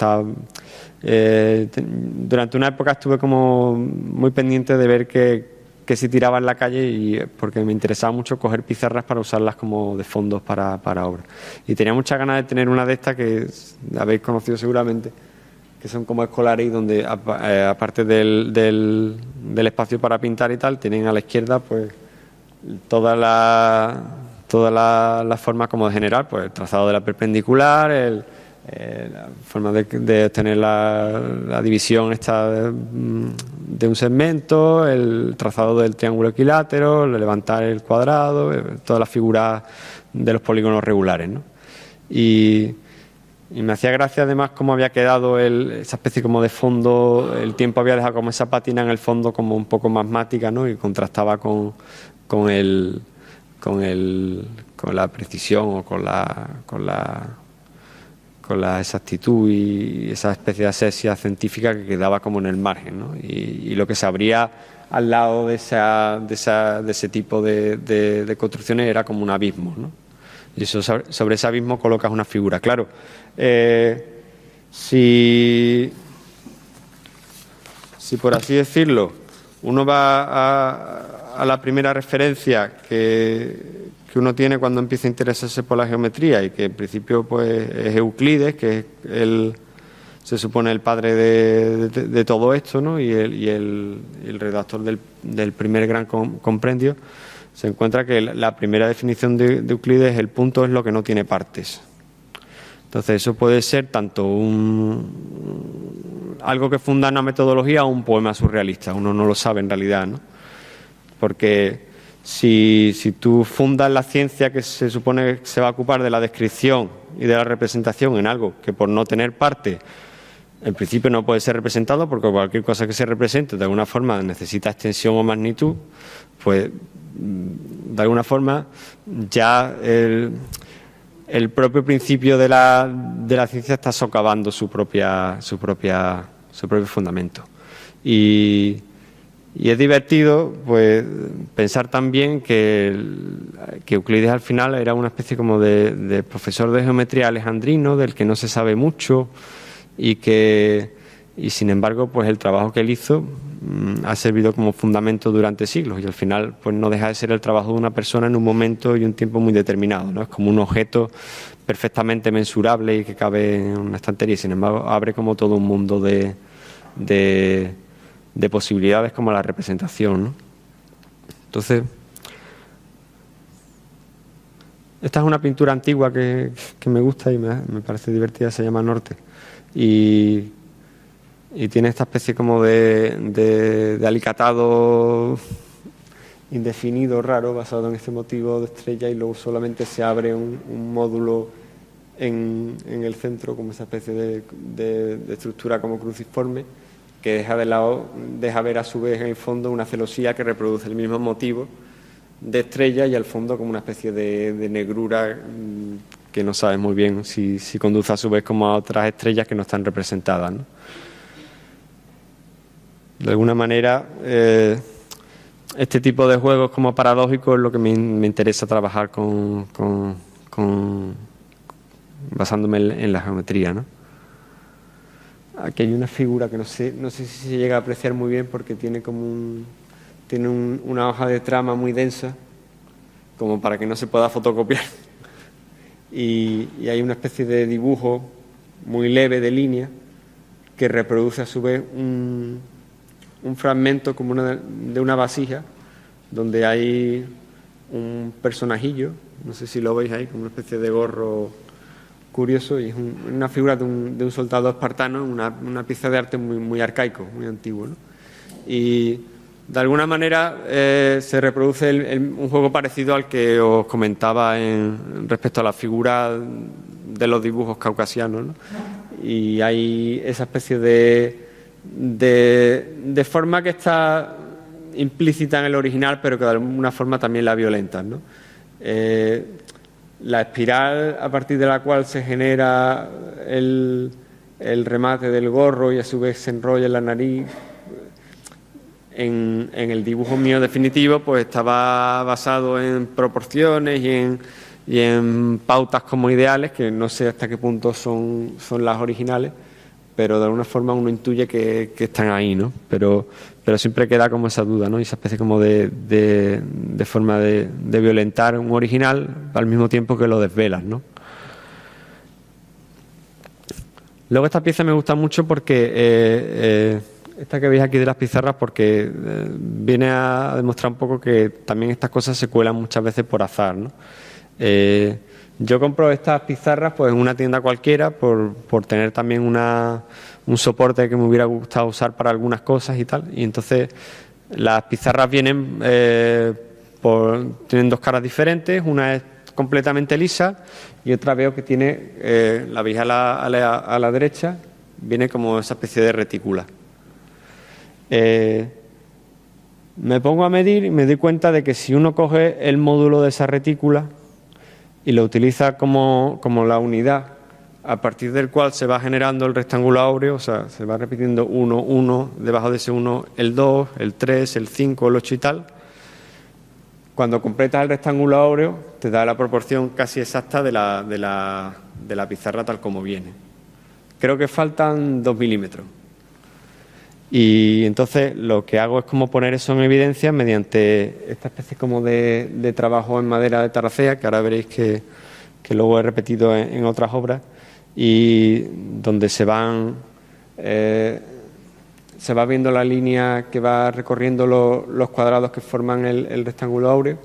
Durante una época estuve como muy pendiente de ver que se tiraba en la calle, porque me interesaba mucho coger pizarras para usarlas como de fondos para obras. Y tenía muchas ganas de tener una de estas que habéis conocido seguramente, que son como escolares y donde aparte del espacio para pintar y tal, tienen a la izquierda pues todas las formas como de generar, pues el trazado de la perpendicular, la forma de obtener la división esta de un segmento, el trazado del triángulo equilátero, levantar el cuadrado, todas las figuras de los polígonos regulares, ¿no? Y me hacía gracia además cómo había quedado esa especie como de fondo, el tiempo había dejado como esa pátina en el fondo como un poco magmática, ¿no? Y contrastaba con la precisión o con la exactitud y esa especie de asesia científica que quedaba como en el margen, ¿no? Y lo que se abría al lado de ese tipo de construcciones era como un abismo, ¿no? Y sobre ese abismo colocas una figura. Claro, si por así decirlo uno va a la primera referencia que uno tiene cuando empieza a interesarse por la geometría, y que en principio pues es Euclides, que es se supone el padre de todo esto, ¿no? y el redactor del primer gran compendio, se encuentra que la primera definición de Euclides, el punto es lo que no tiene partes. Entonces eso puede ser tanto algo que funda una metodología o un poema surrealista. Uno no lo sabe en realidad, ¿no? Porque si tú fundas la ciencia que se supone que se va a ocupar de la descripción y de la representación en algo que por no tener parte en principio no puede ser representado, porque cualquier cosa que se represente de alguna forma necesita extensión o magnitud, pues de alguna forma ya el propio principio de la ciencia está socavando su propio fundamento. Y es divertido pues pensar también que Euclides al final era una especie como de profesor de geometría alejandrino, del que no se sabe mucho, y sin embargo pues el trabajo que él hizo ha servido como fundamento durante siglos, y al final pues no deja de ser el trabajo de una persona en un momento y un tiempo muy determinado, ¿no? Es como un objeto perfectamente mensurable y que cabe en una estantería, y sin embargo abre como todo un mundo de posibilidades como la representación, ¿no? Entonces, esta es una pintura antigua que me gusta y me parece divertida, se llama Norte, y tiene esta especie como de alicatado indefinido, raro, basado en este motivo de estrella, y luego solamente se abre un módulo en el centro, como esa especie de estructura como cruciforme, que deja ver a su vez en el fondo una celosía que reproduce el mismo motivo de estrella, y al fondo como una especie de negrura que no sabes muy bien si conduce a su vez como a otras estrellas que no están representadas, ¿no? De alguna manera, este tipo de juegos como paradójicos es lo que me interesa trabajar basándome en la geometría, ¿no? Aquí hay una figura que no sé si se llega a apreciar muy bien, porque tiene como una hoja de trama muy densa, como para que no se pueda fotocopiar. Y hay una especie de dibujo muy leve de línea que reproduce a su vez un fragmento como de una vasija, donde hay un personajillo, no sé si lo veis ahí, como una especie de gorro curioso, y es una figura de un soldado espartano, una pieza de arte muy arcaico, muy antiguo, ¿no? Y de alguna manera se reproduce un juego parecido al que os comentaba respecto a la figura de los dibujos caucasianos, ¿no? Y hay esa especie de forma que está implícita en el original, pero que de alguna forma también la violenta, ¿no? La espiral a partir de la cual se genera el remate del gorro y a su vez se enrolla en la nariz, en el dibujo mío definitivo, pues estaba basado en proporciones y en pautas como ideales, que no sé hasta qué punto son las originales, pero de alguna forma uno intuye que están ahí, ¿no? Pero siempre queda como esa duda, ¿no? Y esa especie como de forma de violentar un original al mismo tiempo que lo desvelas, ¿no? Luego esta pieza me gusta mucho porque esta que veis aquí de las pizarras, porque viene a demostrar un poco que también estas cosas se cuelan muchas veces por azar, ¿no? Yo compro estas pizarras pues en una tienda cualquiera por tener también un soporte que me hubiera gustado usar para algunas cosas y tal, y entonces las pizarras vienen tienen dos caras diferentes, una es completamente lisa y otra veo que tiene, la veis a la derecha, viene como esa especie de retícula. Me pongo a medir y me doy cuenta de que si uno coge el módulo de esa retícula y lo utiliza como la unidad a partir del cual se va generando el rectángulo áureo, o sea, se va repitiendo 1, 1, debajo de ese 1 el 2, el 3, el 5, el 8 y tal. Cuando completas el rectángulo áureo te da la proporción casi exacta de la pizarra tal como viene. Creo que faltan 2 milímetros. Y entonces lo que hago es como poner eso en evidencia mediante esta especie como de trabajo en madera de tarracea, que ahora veréis que luego he repetido en otras obras, y donde se van se va viendo la línea que va recorriendo los cuadrados que forman el rectángulo áureo,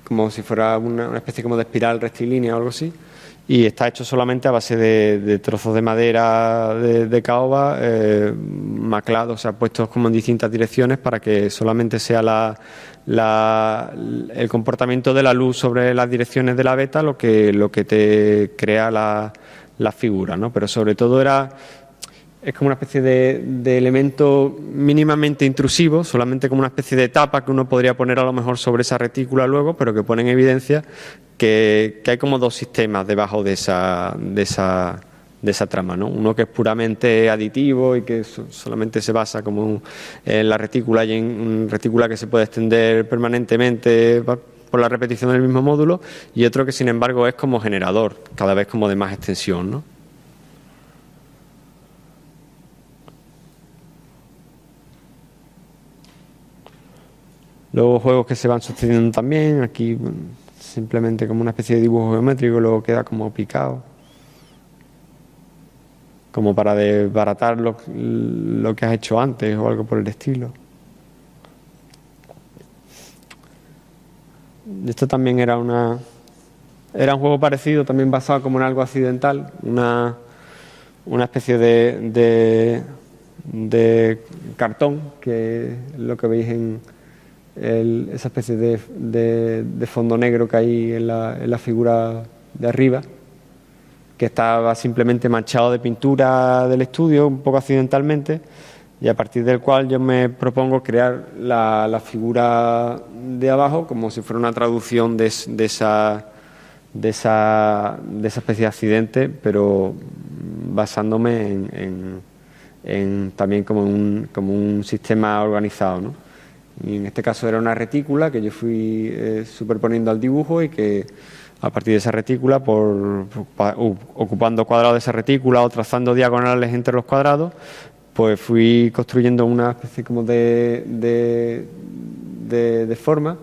como si fuera una especie como de espiral rectilínea o algo así, y está hecho solamente a base de trozos de madera de caoba maclados, o sea, puestos como en distintas direcciones para que solamente sea el comportamiento de la luz sobre las direcciones de la veta lo que te crea la figura, ¿no? Pero sobre todo es como una especie de elemento mínimamente intrusivo, solamente como una especie de tapa que uno podría poner a lo mejor sobre esa retícula luego, pero que pone en evidencia que hay como dos sistemas debajo de esa trama, ¿no? Uno que es puramente aditivo y que solamente se basa como en la retícula y en retícula que se puede extender permanentemente por la repetición del mismo módulo, y otro que sin embargo es como generador, cada vez como de más extensión, ¿no? Luego juegos que se van sucediendo también, aquí simplemente como una especie de dibujo geométrico, luego queda como picado, como para desbaratar lo que has hecho antes o algo por el estilo. Esto también era un juego parecido, también basado como en algo accidental, una especie de cartón, que es lo que veis en esa especie de fondo negro que hay en la figura de arriba, que estaba simplemente manchado de pintura del estudio, un poco accidentalmente, y a partir del cual yo me propongo crear la figura de abajo como si fuera una traducción de esa especie de accidente, pero basándome también como un sistema organizado, ¿no? Y en este caso era una retícula que yo fui superponiendo al dibujo, y que a partir de esa retícula, ocupando cuadrados de esa retícula o trazando diagonales entre los cuadrados, pues fui construyendo una especie como de forma,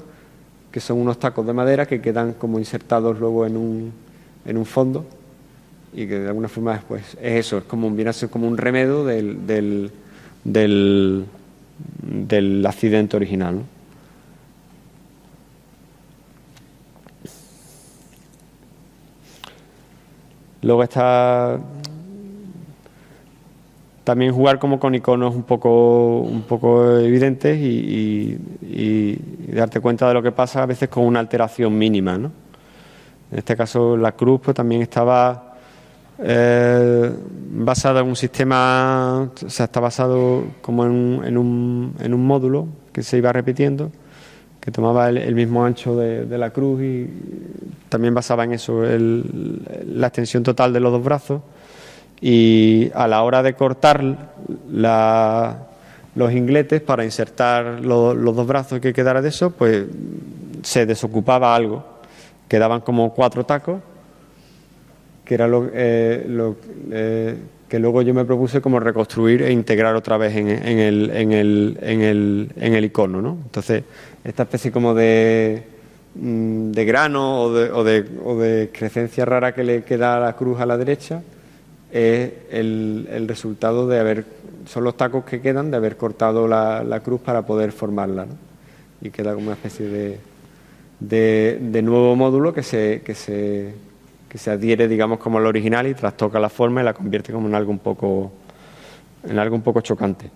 que son unos tacos de madera que quedan como insertados luego en un fondo, y que de alguna forma pues es eso, viene a ser como un remedio del accidente original, ¿no? Luego está también jugar como con iconos un poco evidentes y darte cuenta de lo que pasa a veces con una alteración mínima, ¿no? En este caso la cruz pues también estaba basada en un sistema, o sea, está basado como en un módulo que se iba repitiendo, que tomaba el mismo ancho de la cruz, y también basaba en eso la extensión total de los dos brazos, y a la hora de cortar los ingletes para insertar los dos brazos que quedara de eso, pues se desocupaba algo, quedaban como 4 tacos, que era que luego yo me propuse como reconstruir e integrar otra vez en el icono, ¿no? Entonces, esta especie como de grano o de excrescencia rara que le queda a la cruz a la derecha es el resultado son los tacos que quedan de haber cortado la cruz para poder formarla, ¿no? Y queda como una especie de nuevo módulo que se adhiere, digamos, como al original, y trastoca la forma y la convierte como en algo un poco chocante.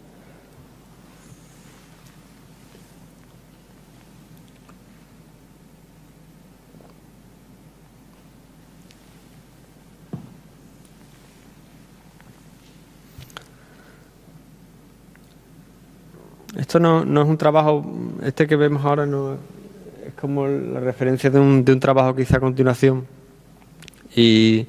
Esto no es un trabajo, que vemos ahora no es como la referencia de un trabajo que hice a continuación, y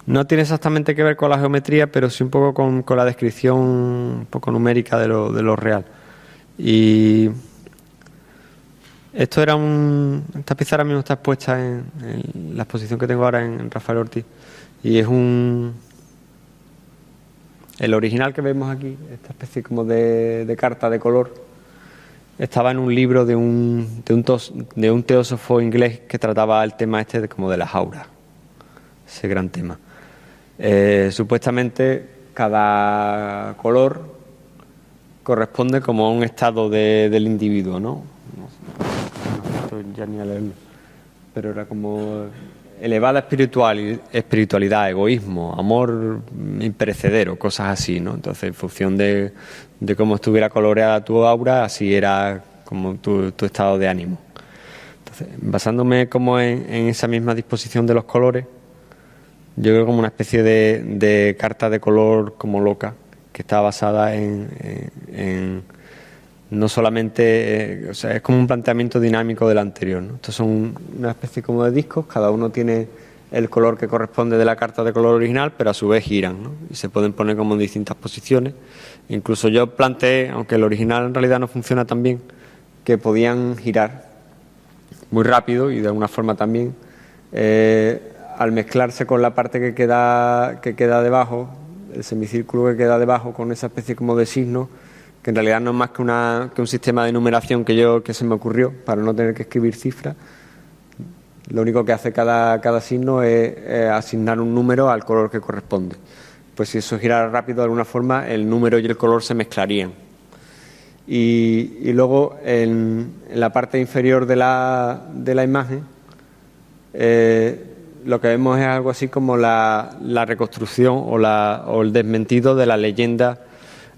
no tiene exactamente que ver con la geometría, pero sí un poco con la descripción un poco numérica de lo real. Y esta pieza ahora mismo está expuesta en la exposición que tengo ahora en Rafael Ortiz, y es el original que vemos aquí, esta especie como de carta de color, estaba en un libro de un teósofo inglés que trataba el tema como de las auras, ese gran tema. Supuestamente cada color corresponde como a un estado del individuo, ¿no? No estoy ya ni a leerlo, pero era como elevada espiritualidad, egoísmo, amor imperecedero, cosas así, ¿no? Entonces, en función de cómo estuviera coloreada tu aura, así era como tu estado de ánimo. Entonces, basándome como en esa misma disposición de los colores, yo creo como una especie de carta de color como loca, que está basada en no solamente, o sea, es como un planteamiento dinámico del anterior, ¿no? Estos son una especie como de discos, cada uno tiene el color que corresponde de la carta de color original, pero a su vez giran, ¿no? Y se pueden poner como en distintas posiciones. Incluso yo planteé, aunque el original en realidad no funciona tan bien, que podían girar muy rápido y de alguna forma también, al mezclarse con la parte que queda debajo, el semicírculo que queda debajo con esa especie como de signo, que en realidad no es más que un sistema de numeración que se me ocurrió para no tener que escribir cifras. Lo único que hace cada signo es asignar un número al color que corresponde. Pues si eso girara rápido, de alguna forma el número y el color se mezclarían. Y luego en la parte inferior de la imagen lo que vemos es algo así como la reconstrucción o el desmentido de la leyenda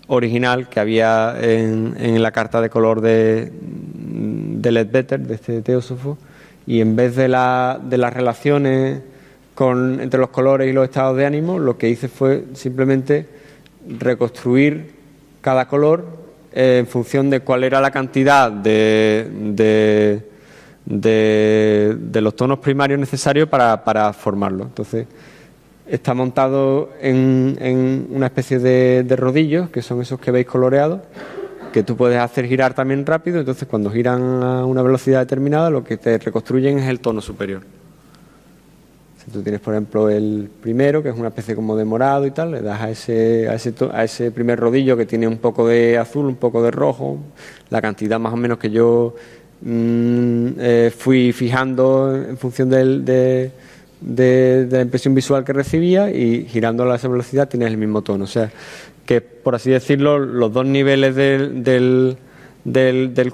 original que había en la carta de color de Leadbeater, de este teósofo, y en vez de las relaciones entre los colores y los estados de ánimo, lo que hice fue simplemente reconstruir cada color en función de cuál era la cantidad de los tonos primarios necesarios para formarlo. Entonces, está montado en una especie de rodillos, que son esos que veis coloreados, que tú puedes hacer girar también rápido. Entonces, cuando giran a una velocidad determinada, lo que te reconstruyen es el tono superior. Si tú tienes, por ejemplo, el primero, que es una especie como de morado y tal, le das a ese primer rodillo que tiene un poco de azul, un poco de rojo, la cantidad más o menos que yo fui fijando en función de la impresión visual que recibía, y girando a esa velocidad tienes el mismo tono. O sea, que por así decirlo, los dos niveles del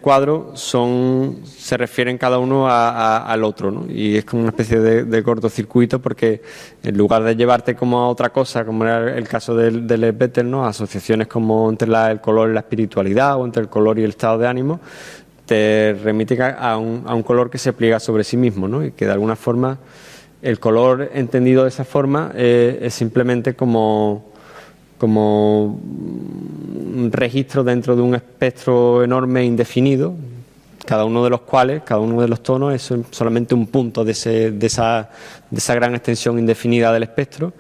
cuadro se refieren cada uno al otro, ¿no? Y es como una especie de cortocircuito, porque en lugar de llevarte como a otra cosa, como era el caso del Leadbeater, ¿no?, asociaciones como entre el color y la espiritualidad, o entre el color y el estado de ánimo, te remite a un color que se pliega sobre sí mismo, ¿no? Y que de alguna forma el color entendido de esa forma es simplemente como un registro dentro de un espectro enorme e indefinido, cada uno de los cuales, cada uno de los tonos es solamente un punto de esa gran extensión indefinida del espectro.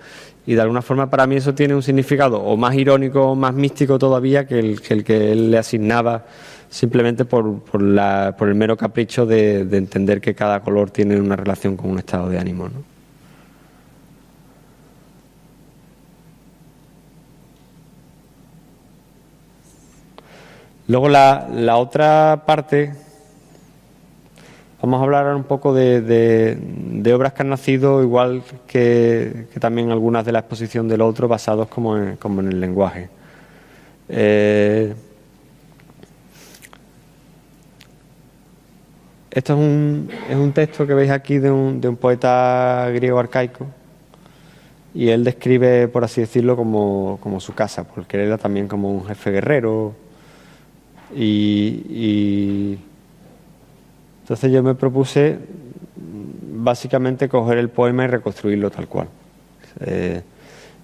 Y de alguna forma para mí eso tiene un significado o más irónico o más místico todavía que el que él le asignaba, simplemente por el mero capricho de entender que cada color tiene una relación con un estado de ánimo, ¿no? Luego la otra parte, vamos a hablar ahora un poco de obras que han nacido, igual que también algunas de la exposición del otro, basados como en el lenguaje. Esto es un texto que veis aquí de un poeta griego arcaico, y él describe, por así decirlo, como su casa, porque él era también como un jefe guerrero. Y entonces yo me propuse básicamente coger el poema y reconstruirlo tal cual.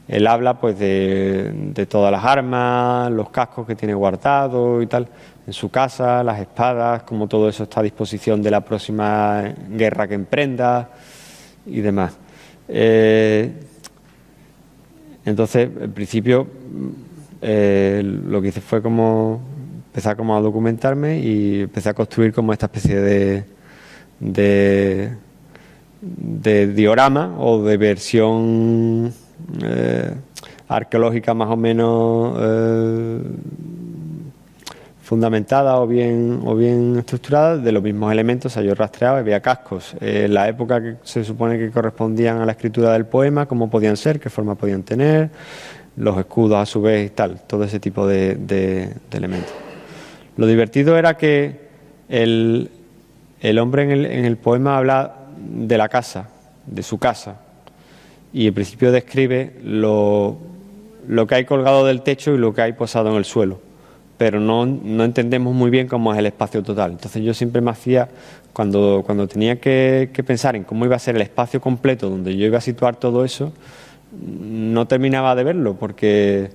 Él habla pues de todas las armas, los cascos que tiene guardados y tal en su casa, las espadas, como todo eso está a disposición de la próxima guerra que emprenda y demás. Entonces, en principio, lo que hice fue empezar a documentarme, y empecé a construir como esta especie de diorama o de versión arqueológica más o menos fundamentada o bien estructurada de los mismos elementos. O sea, yo rastreaba y veía cascos, la época que se supone que correspondían a la escritura del poema, cómo podían ser, qué forma podían tener, los escudos a su vez y tal, todo ese tipo de elementos. Lo divertido era que el hombre en el poema habla de la casa, de su casa, y en principio describe lo que hay colgado del techo y lo que hay posado en el suelo, pero no entendemos muy bien cómo es el espacio total. Entonces yo siempre me hacía, cuando tenía que pensar en cómo iba a ser el espacio completo donde yo iba a situar todo eso, no terminaba de verlo porque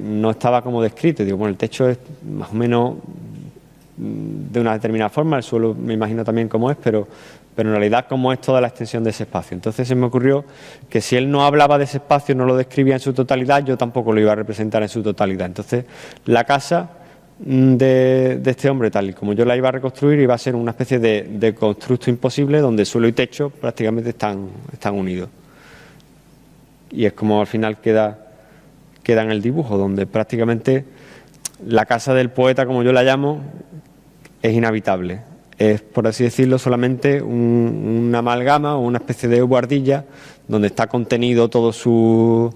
no estaba como descrito. Digo, bueno, el techo es más o menos de una determinada forma, el suelo me imagino también cómo es, pero en realidad cómo es toda la extensión de ese espacio. Entonces se me ocurrió que si él no hablaba de ese espacio, no lo describía en su totalidad, yo tampoco lo iba a representar en su totalidad. Entonces la casa de este hombre, tal y como yo la iba a reconstruir, iba a ser una especie de constructo imposible donde suelo y techo prácticamente están unidos. Y es como al final queda en el dibujo, donde prácticamente la casa del poeta, como yo la llamo, es inhabitable. Es, por así decirlo, solamente una amalgama o una especie de buhardilla donde está contenido toda su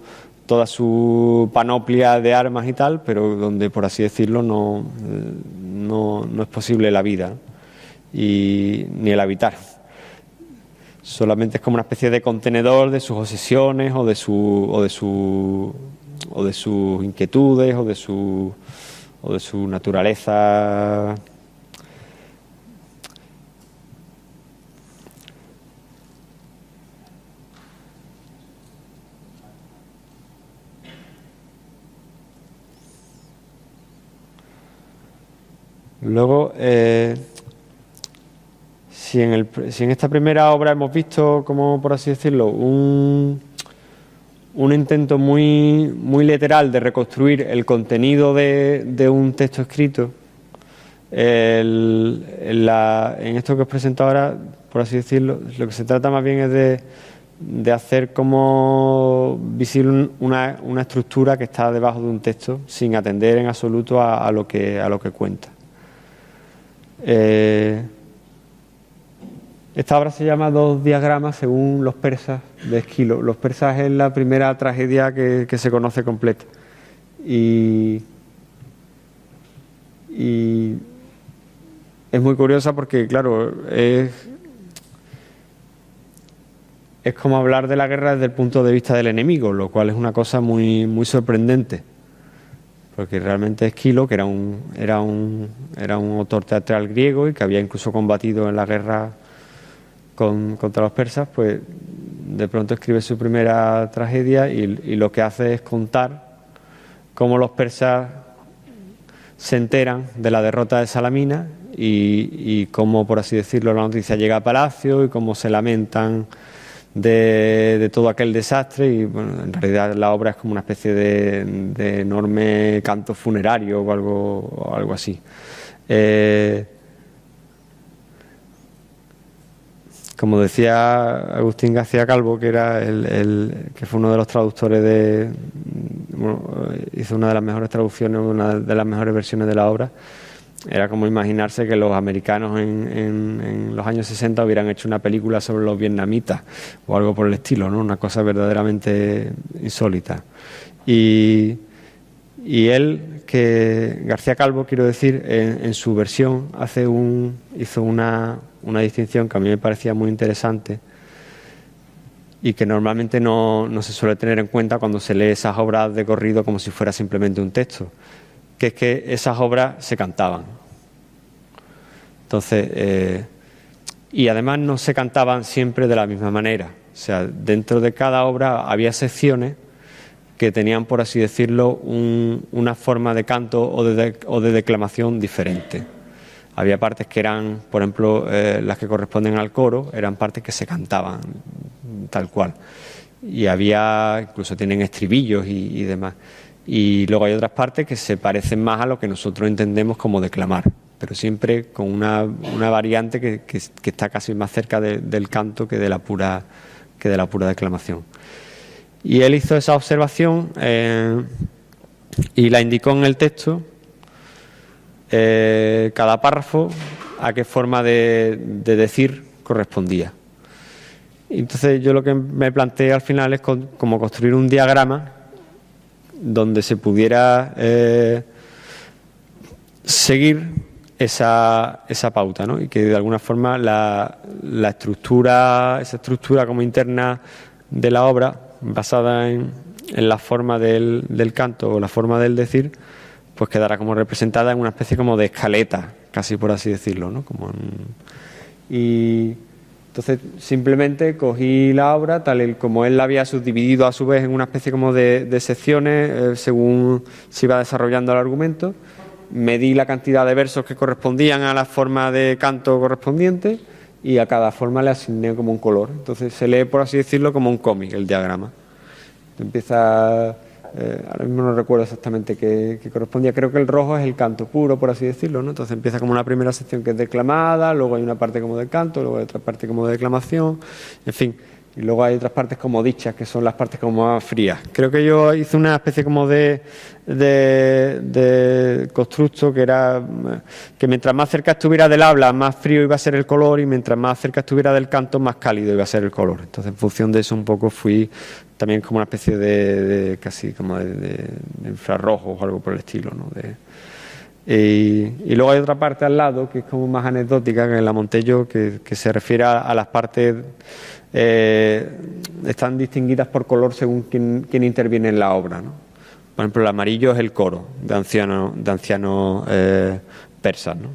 panoplia de armas y tal, pero donde, por así decirlo, no es posible la vida ni el habitar. Solamente es como una especie de contenedor de sus obsesiones o de sus inquietudes o de su naturaleza. Luego, si en esta primera obra hemos visto, como por así decirlo, un intento muy literal de reconstruir el contenido de un texto escrito, en esto que os presento ahora, por así decirlo, lo que se trata más bien es de hacer como visible una estructura que está debajo de un texto, sin atender en absoluto a lo que cuenta. Esta obra se llama Dos diagramas según los persas de Esquilo. Los persas es la primera tragedia que se conoce completa. Y es muy curiosa porque, claro, es como hablar de la guerra desde el punto de vista del enemigo, lo cual es una cosa muy sorprendente. Porque realmente Esquilo, que era un autor teatral griego y que había incluso combatido en la guerra contra los persas, pues de pronto escribe su primera tragedia y lo que hace es contar cómo los persas se enteran de la derrota de Salamina y cómo, por así decirlo, la noticia llega a palacio y cómo se lamentan de todo aquel desastre. Y bueno, en realidad la obra es como una especie de enorme canto funerario o algo así. Como decía Agustín García Calvo, que era que fue uno de los traductores hizo una de las mejores traducciones, una de las mejores versiones de la obra. Era como imaginarse que los americanos en los años 60 hubieran hecho una película sobre los vietnamitas o algo por el estilo, ¿no? Una cosa verdaderamente insólita. Y él, García Calvo, quiero decir, en su versión hizo una distinción que a mí me parecía muy interesante y que normalmente no se suele tener en cuenta cuando se lee esas obras de corrido como si fuera simplemente un texto, que es que esas obras se cantaban. Entonces, y además no se cantaban siempre de la misma manera. O sea, dentro de cada obra había secciones que tenían, por así decirlo, una forma de canto o de declamación diferente. Había partes que eran, por ejemplo, las que corresponden al coro, eran partes que se cantaban tal cual. Y incluso tienen estribillos y demás. Y luego hay otras partes que se parecen más a lo que nosotros entendemos como declamar, pero siempre con una variante que está casi más cerca del canto que de la pura declamación. Y él hizo esa observación y la indicó en el texto, cada párrafo a qué forma de decir correspondía. Y entonces yo lo que me planteé al final es como construir un diagrama donde se pudiera seguir esa pauta, ¿no? Y que de alguna forma esa estructura como interna de la obra, basada en la forma del canto o la forma del decir, pues quedará como representada en una especie como de escaleta, casi por así decirlo, ¿no? Y entonces simplemente cogí la obra tal como él la había subdividido a su vez en una especie como de secciones según se iba desarrollando el argumento. Medí la cantidad de versos que correspondían a la forma de canto correspondiente y a cada forma le asigné como un color. Entonces se lee, por así decirlo, como un cómic el diagrama. Empieza, ahora mismo no recuerdo exactamente qué correspondía, creo que el rojo es el canto puro, por así decirlo, ¿no? Entonces empieza como una primera sección que es declamada, luego hay una parte como de canto, luego hay otra parte como de declamación, en fin. Y luego hay otras partes como dichas, que son las partes como más frías. Creo que yo hice una especie como de constructo que era que mientras más cerca estuviera del habla, más frío iba a ser el color, y mientras más cerca estuviera del canto, más cálido iba a ser el color. Entonces, en función de eso, un poco fui también como una especie de casi como de infrarrojo o algo por el estilo, ¿no? Y luego hay otra parte al lado que es como más anecdótica, que la monté yo, que se refiere a las partes. Están distinguidas por color según quién interviene en la obra, ¿no? Por ejemplo, el amarillo es el coro de ancianos persas, ¿no?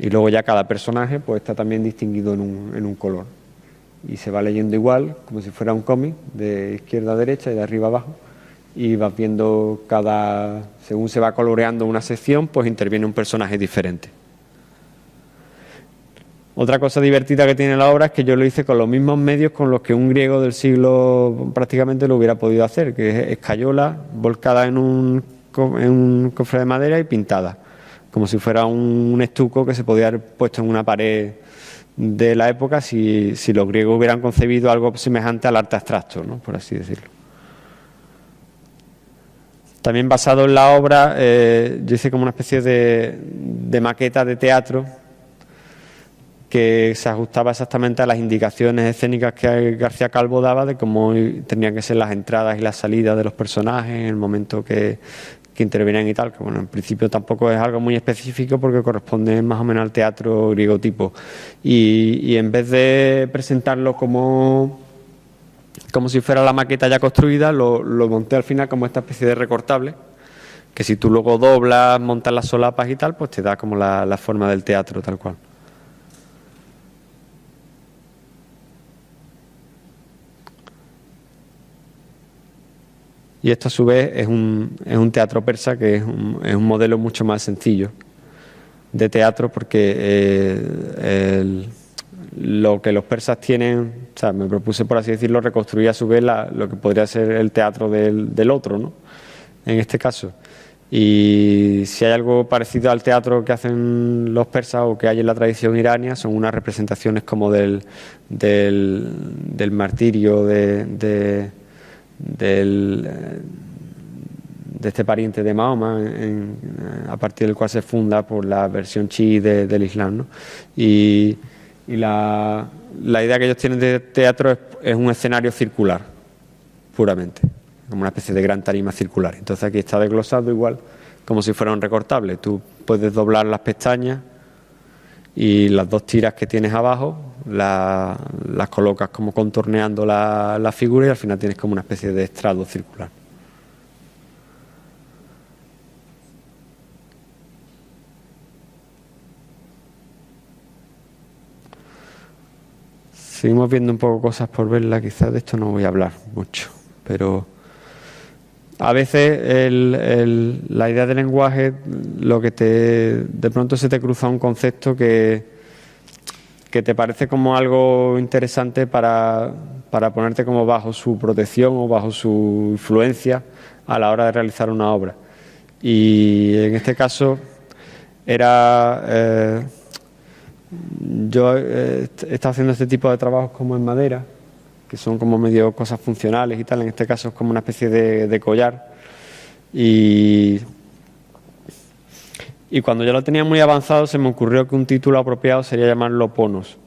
Y luego ya cada personaje pues está también distinguido en un color. Y se va leyendo igual, como si fuera un cómic, de izquierda a derecha y de arriba a abajo. Y vas viendo según se va coloreando una sección, pues interviene un personaje diferente. Otra cosa divertida que tiene la obra es que yo lo hice con los mismos medios con los que un griego del siglo prácticamente lo hubiera podido hacer, que es escayola volcada en un cofre de madera y pintada, como si fuera un estuco que se podía haber puesto en una pared de la época si los griegos hubieran concebido algo semejante al arte abstracto, ¿no? Por así decirlo. También basado en la obra, yo hice como una especie de maqueta de teatro que se ajustaba exactamente a las indicaciones escénicas que García Calvo daba de cómo tenían que ser las entradas y las salidas de los personajes en el momento que intervenían y tal, que bueno, en principio tampoco es algo muy específico porque corresponde más o menos al teatro griego tipo. Y en vez de presentarlo como si fuera la maqueta ya construida, lo monté al final como esta especie de recortable, que si tú luego doblas, montas las solapas y tal, pues te da como la forma del teatro tal cual. Y esto a su vez es un teatro persa que es un modelo mucho más sencillo de teatro porque lo que los persas tienen, o sea, me propuse por así decirlo reconstruir a su vez lo que podría ser el teatro del otro, ¿no? En este caso. Y si hay algo parecido al teatro que hacen los persas o que hay en la tradición irania, son unas representaciones como del martirio de este pariente de Mahoma, a partir del cual se funda por la versión chií del Islam, ¿no? Y la idea que ellos tienen de teatro es un escenario circular, puramente, como una especie de gran tarima circular. Entonces aquí está desglosado igual, como si fuera un recortable. Tú puedes doblar las pestañas y las dos tiras que tienes abajo las colocas como contorneando la figura y al final tienes como una especie de estrado circular. Seguimos viendo un poco cosas por verla, quizás de esto no voy a hablar mucho, pero a veces la idea del lenguaje, lo que de pronto se te cruza un concepto que te parece como algo interesante para ponerte como bajo su protección o bajo su influencia a la hora de realizar una obra. Y en este caso yo he estado haciendo este tipo de trabajos como en madera, que son como medio cosas funcionales y tal. En este caso es como una especie de collar. Y cuando yo lo tenía muy avanzado se me ocurrió que un título apropiado sería llamarlo Ponos,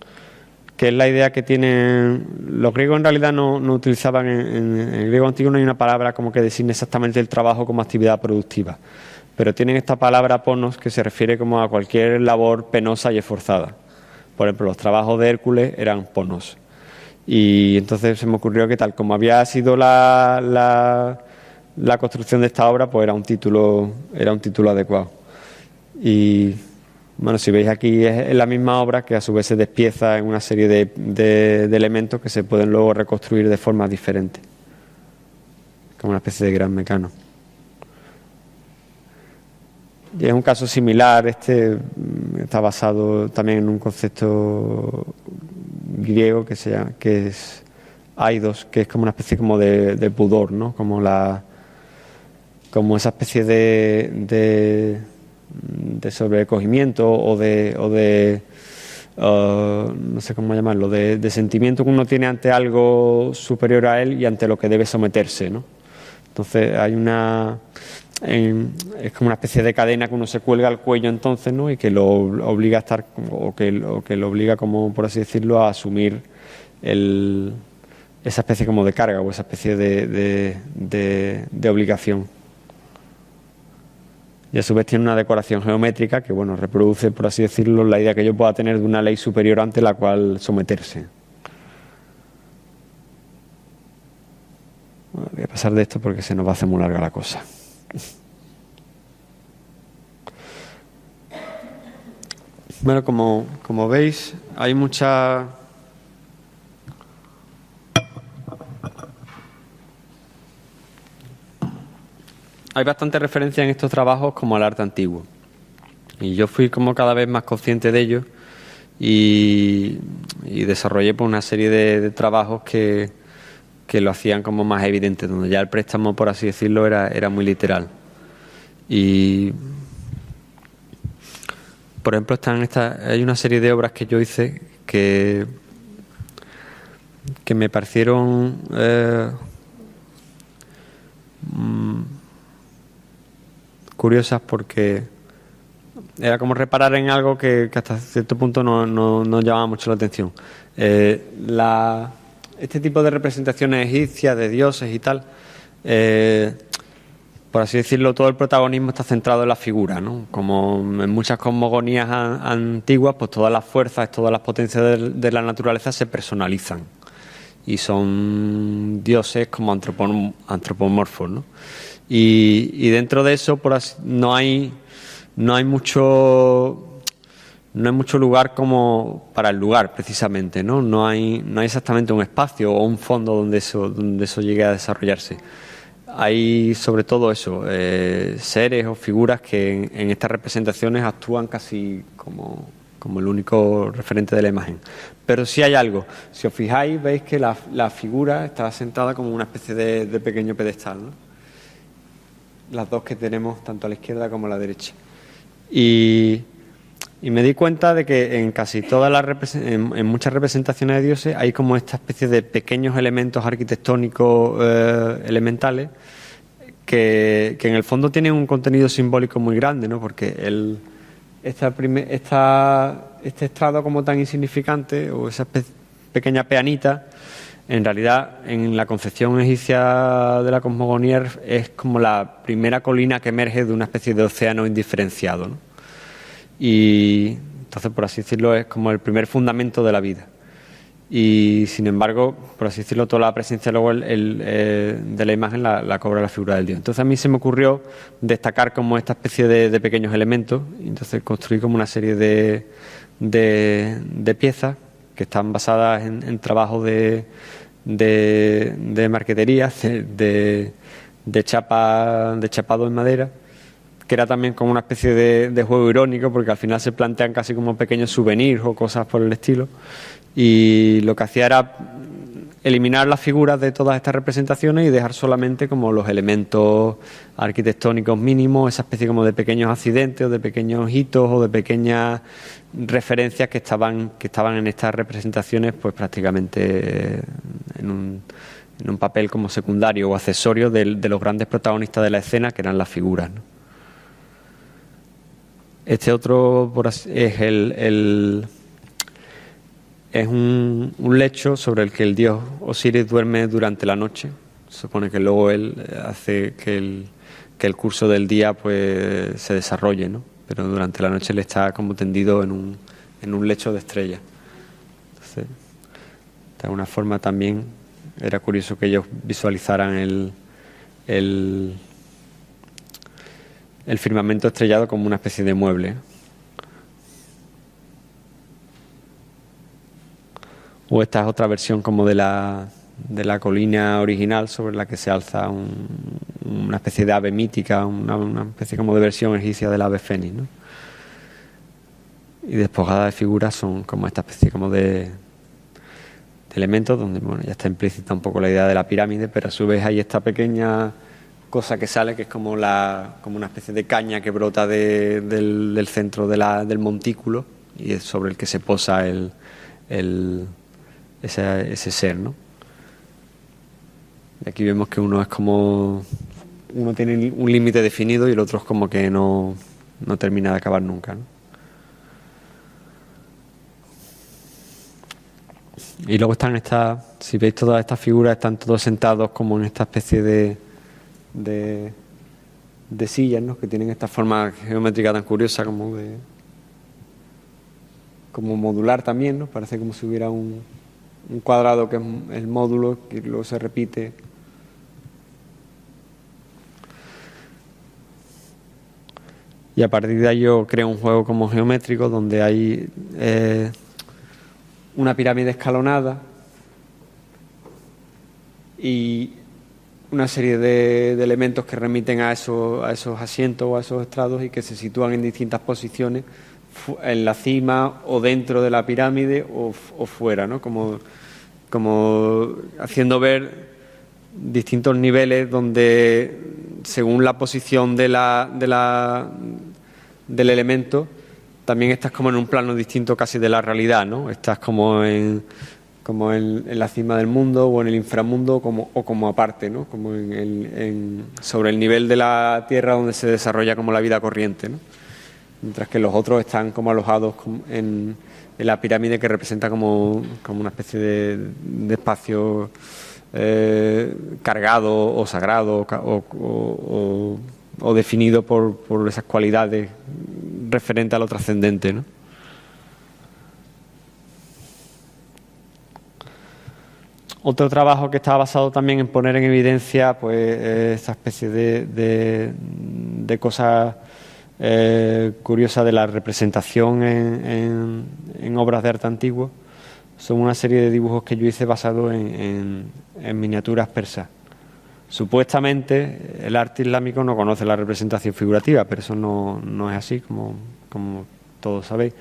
que es la idea que tienen los griegos. En realidad no utilizaban, en el griego antiguo no hay una palabra como que designe exactamente el trabajo como actividad productiva, pero tienen esta palabra ponos que se refiere como a cualquier labor penosa y esforzada. Por ejemplo, los trabajos de Hércules eran ponos. Y entonces se me ocurrió que tal como había sido la construcción de esta obra, pues era un título adecuado. Y bueno, si veis aquí es la misma obra que a su vez se despieza en una serie de elementos que se pueden luego reconstruir de formas diferentes, como una especie de gran mecano. Y es un caso similar, está basado también en un concepto griego que es aidos, que es como una especie como de pudor, ¿no? Como esa especie de sobrecogimiento o de no sé cómo llamarlo, de sentimiento que uno tiene ante algo superior a él y ante lo que debe someterse, ¿no? Entonces es como una especie de cadena que uno se cuelga al cuello entonces, ¿no? Y que lo obliga a estar, o que lo obliga, como por así decirlo, a asumir esa especie como de carga o esa especie de obligación. Y a su vez tiene una decoración geométrica que, bueno, reproduce, por así decirlo, la idea que yo pueda tener de una ley superior ante la cual someterse. Bueno, voy a pasar de esto porque se nos va a hacer muy larga la cosa. Bueno, como veis, hay bastante referencia en estos trabajos como al arte antiguo. Y yo fui como cada vez más consciente de ello y desarrollé pues una serie de trabajos que lo hacían como más evidente, donde ya el préstamo, por así decirlo, era muy literal. Y por ejemplo, hay una serie de obras que yo hice que me parecieron curiosas porque era como reparar en algo que hasta cierto punto no llamaba mucho la atención. Este tipo de representaciones egipcias de dioses y tal, por así decirlo, todo el protagonismo está centrado en la figura, ¿no? Como en muchas cosmogonías antiguas, pues todas las fuerzas, todas las potencias de la naturaleza se personalizan y son dioses como antropomorfos, ¿no? Y dentro de eso no hay mucho lugar como para el lugar, precisamente, ¿no? No hay exactamente un espacio o un fondo donde eso llegue a desarrollarse. Hay sobre todo seres o figuras que en estas representaciones actúan casi como el único referente de la imagen. Pero sí hay algo. Si os fijáis, veis que la figura está sentada como una especie de pequeño pedestal, ¿no? Las dos que tenemos, tanto a la izquierda como a la derecha. Y me di cuenta de que en casi todas en muchas representaciones de dioses hay como esta especie de pequeños elementos arquitectónicos elementales que en el fondo tienen un contenido simbólico muy grande, ¿no? Porque este estrado como tan insignificante o esa pequeña peanita, en realidad en la concepción egipcia de la cosmogonía es como la primera colina que emerge de una especie de océano indiferenciado, ¿no? Y entonces, por así decirlo, es como el primer fundamento de la vida. Y sin embargo, por así decirlo, toda la presencia luego de la imagen la cobra la figura del dios. Entonces a mí se me ocurrió destacar como esta especie de pequeños elementos, y entonces construí como una serie de piezas que están basadas en trabajos de marquetería, de chapado en madera, que era también como una especie de juego irónico, porque al final se plantean casi como pequeños souvenirs o cosas por el estilo, y lo que hacía era eliminar las figuras de todas estas representaciones y dejar solamente como los elementos arquitectónicos mínimos, esa especie como de pequeños accidentes o de pequeños hitos o de pequeñas referencias que estaban en estas representaciones, pues prácticamente en un papel como secundario o accesorio de los grandes protagonistas de la escena, que eran las figuras, ¿no? Este otro es es un lecho sobre el que el dios Osiris duerme durante la noche. Se supone que luego él hace que el curso del día pues se desarrolle, ¿no? Pero durante la noche él está como tendido en un lecho de estrellas. Entonces, de alguna forma también era curioso que ellos visualizaran el firmamento estrellado como una especie de mueble. O esta es otra versión como de la colina original sobre la que se alza una especie de ave mítica, una especie como de versión egipcia del ave fénix, ¿no? Y despojada de figuras son como esta especie como de elementos donde bueno, ya está implícita un poco la idea de la pirámide, pero a su vez hay esta pequeña cosa que sale que es como una especie de caña que brota del centro del montículo y es sobre el que se posa ese ser, ¿no? Y aquí vemos que uno tiene un límite definido y el otro es como que no termina de acabar nunca, ¿no? Y luego están si veis todas estas figuras, están todos sentados como en esta especie de sillas, ¿no? Que tienen esta forma geométrica tan curiosa como modular también, ¿no? Parece como si hubiera un cuadrado que es el módulo que luego se repite. Y a partir de ahí yo creo un juego como geométrico donde hay una pirámide escalonada y una serie de elementos que remiten a esos asientos o a esos estrados y que se sitúan en distintas posiciones en la cima o dentro de la pirámide o fuera, ¿no? Como haciendo ver distintos niveles donde según la posición del elemento también estás como en un plano distinto casi de la realidad, ¿no? Estás como en la cima del mundo o en el inframundo o como aparte, ¿no? Como sobre el nivel de la tierra donde se desarrolla como la vida corriente, ¿no? Mientras que los otros están como alojados en la pirámide que representa como una especie de espacio cargado o sagrado o definido por esas cualidades referentes a lo trascendente, ¿no? Otro trabajo que estaba basado también en poner en evidencia pues esta especie de cosas curiosas de la representación en obras de arte antiguo son una serie de dibujos que yo hice basados en miniaturas persas. Supuestamente el arte islámico no conoce la representación figurativa, pero eso no es así, como todos sabéis,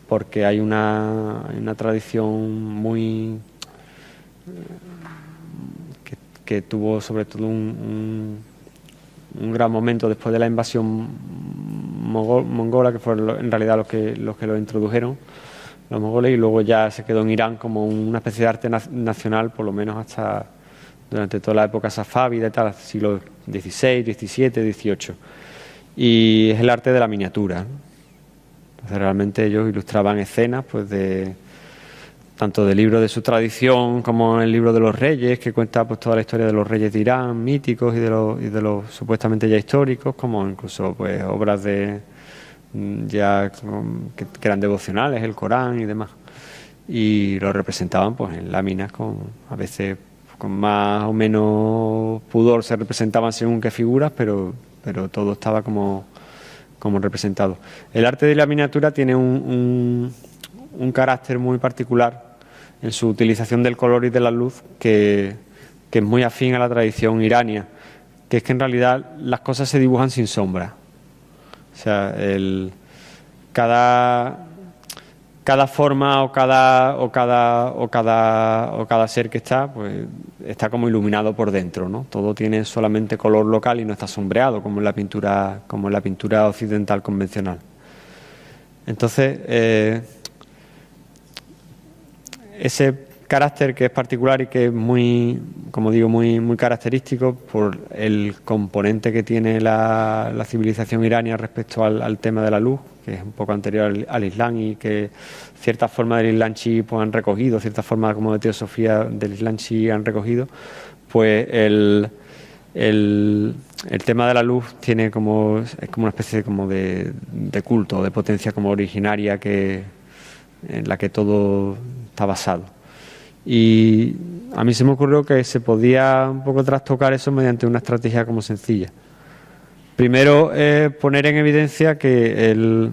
porque hay una tradición muy que tuvo sobre todo un gran momento después de la invasión mongola, que fueron en realidad los que lo introdujeron, los mongoles, y luego ya se quedó en Irán como una especie de arte nacional, por lo menos hasta durante toda la época safávida y tal, siglo XVI, XVII, XVIII. Y es el arte de la miniatura, ¿no? Entonces realmente ellos ilustraban escenas pues tanto del libro de su tradición como el libro de los reyes, que cuenta pues toda la historia de los reyes de Irán, míticos y de los supuestamente ya históricos, como incluso pues obras que eran devocionales, el Corán y demás. Y lo representaban pues en láminas a veces con más o menos pudor se representaban según qué figuras, pero todo estaba como representado. El arte de la miniatura tiene un carácter muy particular en su utilización del color y de la luz que es muy afín a la tradición irania, que es que en realidad las cosas se dibujan sin sombra. O sea, cada forma o cada ser que está, pues está como iluminado por dentro, ¿no? Todo tiene solamente color local y no está sombreado como en la pintura occidental convencional. Entonces, ese carácter que es particular y que es muy, como digo, muy característico por el componente que tiene la civilización irania respecto al tema de la luz, que es un poco anterior al Islam, y que ciertas formas del Islam chií pues, han recogido, ciertas formas como de teosofía del Islam chií han recogido, pues el tema de la luz tiene es como una especie de culto, de potencia como originaria en la que todo está basado. Y a mí se me ocurrió que se podía un poco trastocar eso mediante una estrategia como sencilla. Primero, poner en evidencia que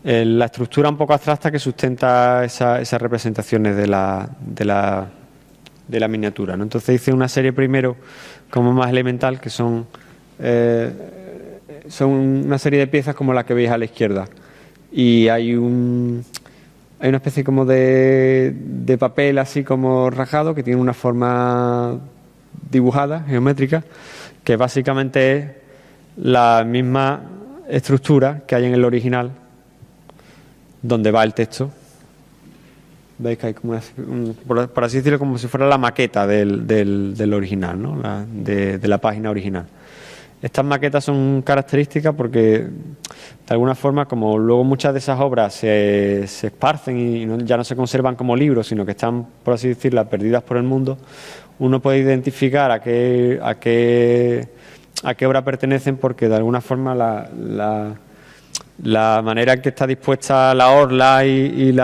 la estructura un poco abstracta que sustenta esas representaciones de la miniatura, ¿no? Entonces hice una serie primero como más elemental, que son una serie de piezas como la que veis a la izquierda. Y hay una especie como de papel así como rajado que tiene una forma dibujada, geométrica, que básicamente es la misma estructura que hay en el original, donde va el texto. Veis que hay como por así decirlo, como si fuera la maqueta del original, ¿no? de la página original. Estas maquetas son características porque, de alguna forma, como luego muchas de esas obras se esparcen y ya no se conservan como libros, sino que están, por así decirlo, perdidas por el mundo, uno puede identificar a qué obra pertenecen, porque de alguna forma la manera en que está dispuesta la orla y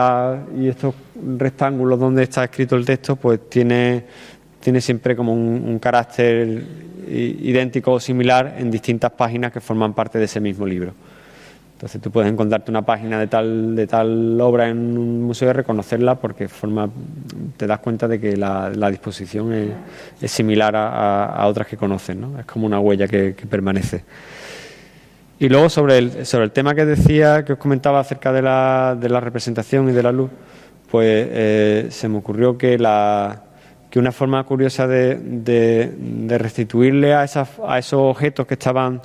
estos rectángulos donde está escrito el texto, pues tiene siempre como un carácter idéntico o similar en distintas páginas que forman parte de ese mismo libro. Entonces tú puedes encontrarte una página de tal obra en un museo y reconocerla porque te das cuenta de que la disposición es similar a otras que conoces, ¿no? Es como una huella que permanece. Y luego sobre el tema que os comentaba acerca de la representación y de la luz, pues se me ocurrió que una forma curiosa de restituirle a esos objetos que estaban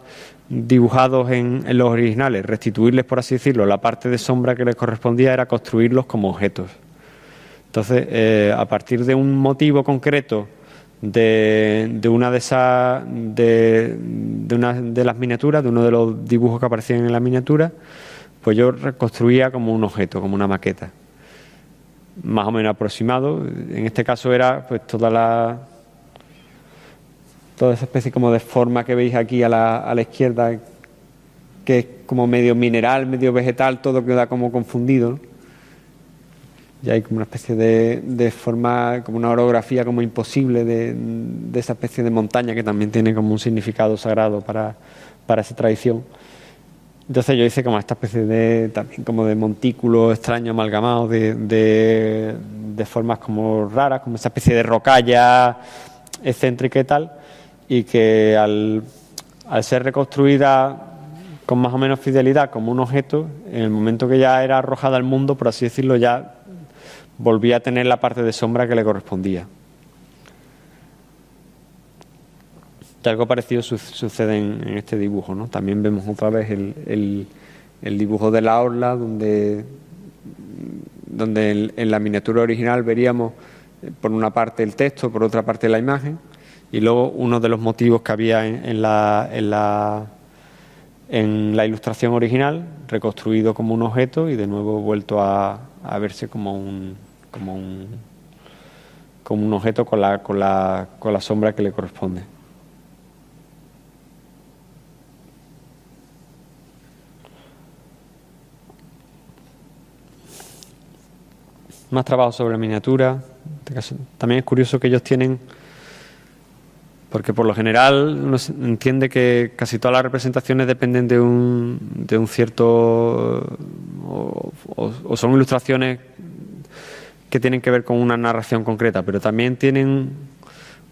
dibujados en los originales, restituirles, por así decirlo, la parte de sombra que les correspondía, era construirlos como objetos. Entonces, a partir de un motivo concreto de una de las miniaturas, de uno de los dibujos que aparecían en la miniatura, pues yo reconstruía como un objeto, como una maqueta, más o menos aproximado. En este caso era pues toda esa especie como de forma que veis aquí a la izquierda, que es como medio mineral, medio vegetal, todo queda como confundido, ¿no? Y hay como una especie de forma, como una orografía como imposible de esa especie de montaña que también tiene como un significado sagrado para esa tradición. Entonces yo hice como esta especie también como de montículo extraño amalgamado de formas como raras, como esa especie de rocalla excéntrica y tal, y que al ser reconstruida con más o menos fidelidad como un objeto, en el momento que ya era arrojada al mundo, por así decirlo, ya volvía a tener la parte de sombra que le correspondía. Y algo parecido sucede en este dibujo, ¿no? También vemos otra vez el dibujo de la orla, donde en la miniatura original veríamos por una parte el texto, por otra parte la imagen, y luego uno de los motivos que había en la ilustración original, reconstruido como un objeto y de nuevo vuelto a verse como un objeto con la sombra que le corresponde. Más trabajo sobre miniatura. En este caso, también es curioso que ellos tienen, porque por lo general uno entiende que casi todas las representaciones dependen de un cierto o son ilustraciones que tienen que ver con una narración concreta, pero también tienen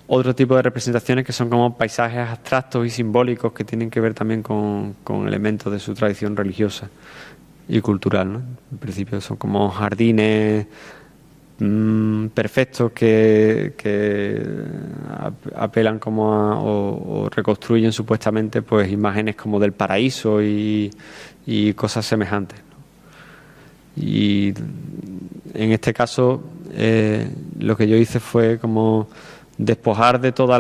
otro tipo de representaciones que son como paisajes abstractos y simbólicos que tienen que ver también con elementos de su tradición religiosa y cultural, ¿no? En principio son como jardines perfectos que apelan como o reconstruyen supuestamente pues imágenes como del paraíso y cosas semejantes, ¿no? Y en este caso lo que yo hice fue como despojar de toda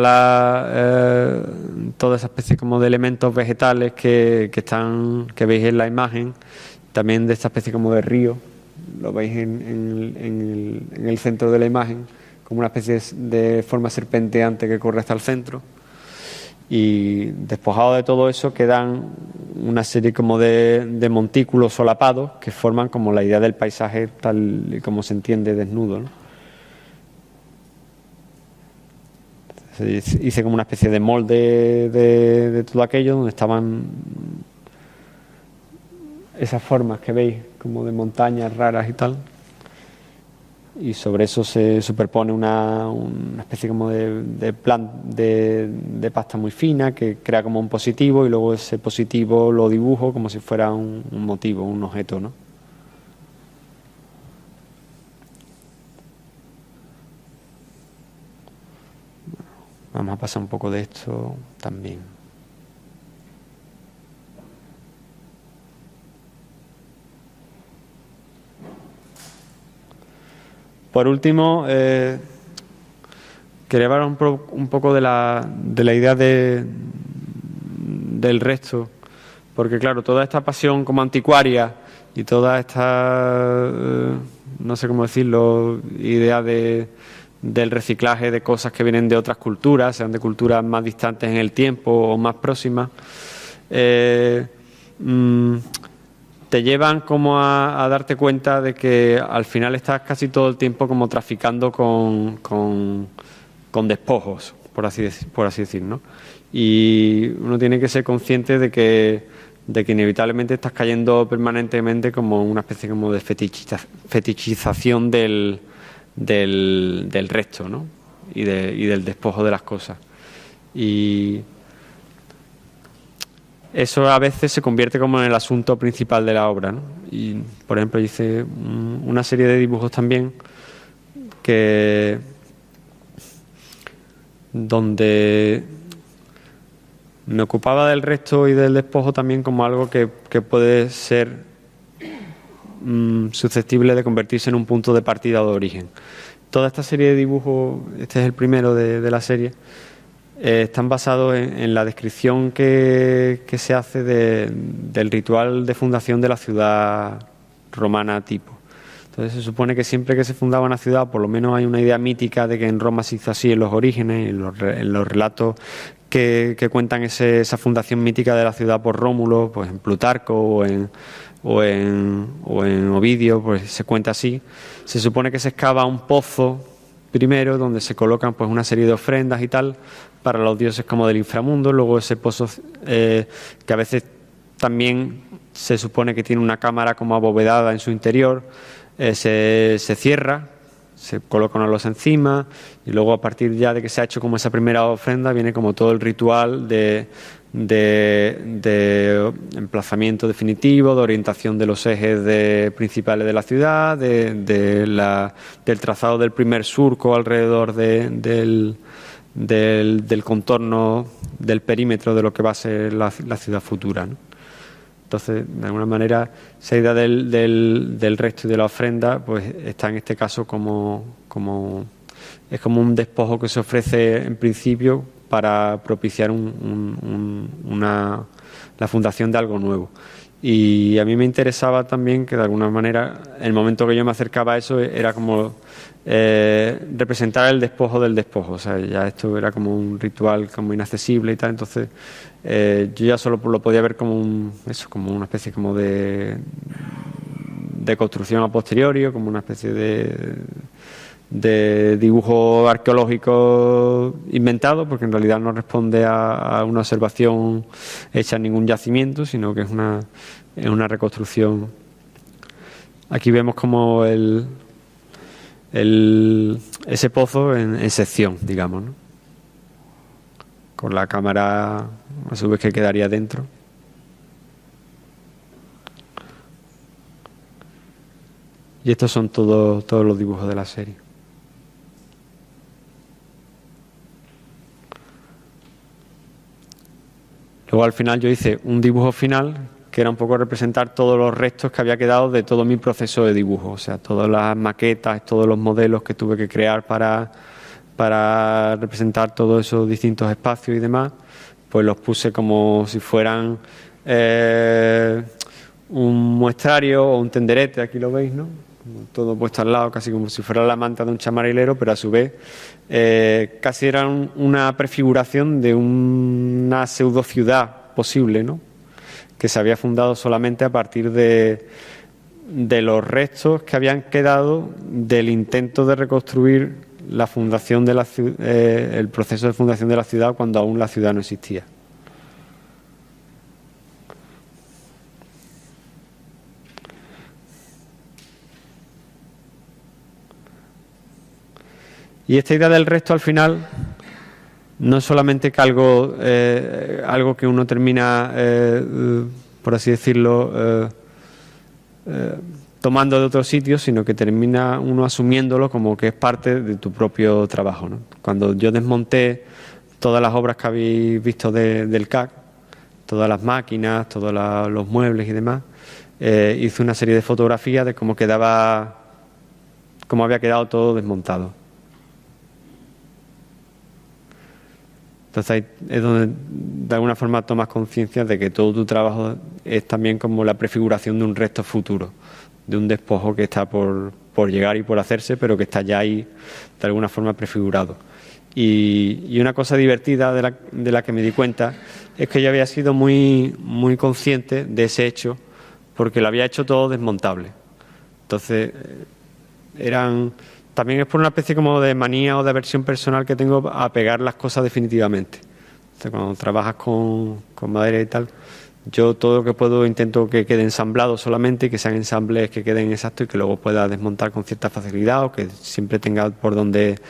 esa especie como de elementos vegetales que veis en la imagen, también de esta especie como de río, lo veis en el centro de la imagen, como una especie de forma serpenteante que corre hasta el centro. Y despojado de todo eso quedan una serie como de montículos solapados que forman como la idea del paisaje tal y como se entiende desnudo, ¿no? Hice como una especie de molde de todo aquello donde estaban esas formas que veis como de montañas raras y tal, y sobre eso se superpone una especie como de pasta muy fina que crea como un positivo, y luego ese positivo lo dibujo como si fuera un motivo, un objeto, ¿no? Vamos a pasar un poco de esto también. Por último, quería hablar un poco de la idea del resto, porque claro, toda esta pasión como anticuaria y toda esta, no sé cómo decirlo, idea del reciclaje de cosas que vienen de otras culturas, sean de culturas más distantes en el tiempo o más próximas, te llevan como a darte cuenta de que al final estás casi todo el tiempo como traficando con despojos, por así decir, ¿no? Y uno tiene que ser consciente de que inevitablemente estás cayendo permanentemente como una especie como de fetichización del resto, ¿no? Y del despojo de las cosas. Y eso a veces se convierte como en el asunto principal de la obra, ¿no? Y, por ejemplo, hice una serie de dibujos también donde me ocupaba del resto y del despojo también como algo que puede ser susceptible de convertirse en un punto de partida o de origen. Toda esta serie de dibujos, este es el primero de la serie, están basados en la descripción que se hace del ritual de fundación de la ciudad romana tipo. Entonces se supone que siempre que se fundaba una ciudad, por lo menos hay una idea mítica de que en Roma se hizo así en los orígenes, en los relatos que cuentan esa fundación mítica de la ciudad por Rómulo, pues en Plutarco o en Ovidio, pues se cuenta así. Se supone que se excava un pozo primero donde se colocan pues una serie de ofrendas y tal para los dioses como del inframundo. Luego ese pozo que a veces también se supone que tiene una cámara como abovedada en su interior, se cierra, se coloca una losa encima, y luego a partir ya de que se ha hecho como esa primera ofrenda viene como todo el ritual de emplazamiento definitivo, de orientación de los ejes principales de la ciudad, del trazado del primer surco alrededor del contorno del perímetro de lo que va a ser la ciudad futura, ¿no? Entonces, de alguna manera, esa idea del resto y de la ofrenda, pues está en este caso es como un despojo que se ofrece en principio para propiciar la fundación de algo nuevo. Y a mí me interesaba también que de alguna manera, el momento que yo me acercaba a eso, era como representar el despojo del despojo. O sea, ya esto era como un ritual como inaccesible y tal. Entonces, yo ya solo lo podía ver como como una especie como de construcción a posteriori, como una especie de dibujo arqueológico inventado, porque en realidad no responde a una observación hecha en ningún yacimiento, sino que es una reconstrucción. Aquí vemos como ese pozo en sección, digamos, ¿no? Con la cámara a su vez que quedaría dentro. Y estos son todos los dibujos de la serie. Luego al final yo hice un dibujo final que era un poco representar todos los restos que había quedado de todo mi proceso de dibujo, o sea, todas las maquetas, todos los modelos que tuve que crear para representar todos esos distintos espacios y demás, pues los puse como si fueran un muestrario o un tenderete, aquí lo veis, ¿no? Todo puesto al lado, casi como si fuera la manta de un chamarilero, pero a su vez casi era una prefiguración de una pseudo ciudad posible, ¿no? Que se había fundado solamente a partir de los restos que habían quedado del intento de reconstruir la fundación de el proceso de fundación de la ciudad cuando aún la ciudad no existía. Y esta idea del resto al final no es solamente que algo que uno termina, por así decirlo, tomando de otro sitio, sino que termina uno asumiéndolo como que es parte de tu propio trabajo, ¿no? Cuando yo desmonté todas las obras que habéis visto del CAC, todas las máquinas, todos los muebles y demás, hice una serie de fotografías de cómo había quedado todo desmontado. Entonces ahí es donde de alguna forma tomas conciencia de que todo tu trabajo es también como la prefiguración de un resto futuro, de un despojo que está por llegar y por hacerse, pero que está ya ahí de alguna forma prefigurado. Y una cosa divertida de la que me di cuenta es que yo había sido muy, muy consciente de ese hecho porque lo había hecho todo desmontable. Entonces también es por una especie como de manía o de aversión personal que tengo a pegar las cosas definitivamente. Entonces, cuando trabajas con madera y tal, yo todo lo que puedo intento que quede ensamblado solamente y que sean ensambles que queden exactos y que luego pueda desmontar con cierta facilidad o que siempre tenga por donde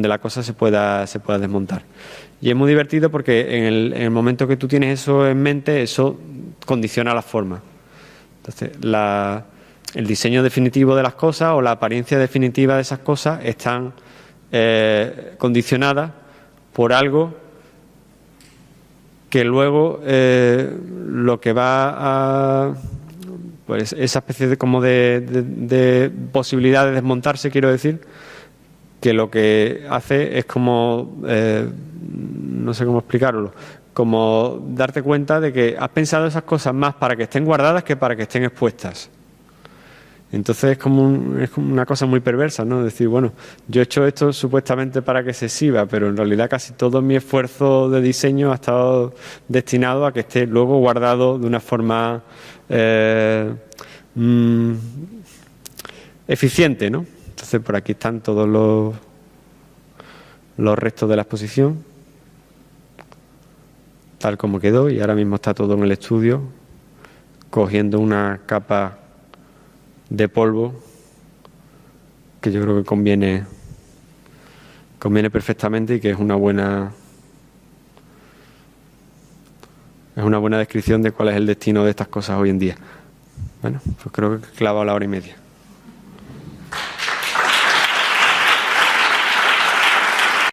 la cosa se pueda desmontar. Y es muy divertido porque en el momento que tú tienes eso en mente, eso condiciona la forma. Entonces, el diseño definitivo de las cosas o la apariencia definitiva de esas cosas están condicionadas por algo que luego lo que va a pues esa especie de posibilidad de desmontarse, quiero decir, que lo que hace es como no sé cómo explicarlo, como darte cuenta de que has pensado esas cosas más para que estén guardadas que para que estén expuestas. Entonces es como una cosa muy perversa, ¿no? Decir, bueno, yo he hecho esto supuestamente para que se exhiba, pero en realidad casi todo mi esfuerzo de diseño ha estado destinado a que esté luego guardado de una forma eficiente, ¿no? Entonces por aquí están todos los restos de la exposición, tal como quedó, y ahora mismo está todo en el estudio, cogiendo una capa de polvo que yo creo que conviene perfectamente y que es una buena descripción de cuál es el destino de estas cosas hoy en día. Bueno, pues creo que he clavado la 1 hora y media.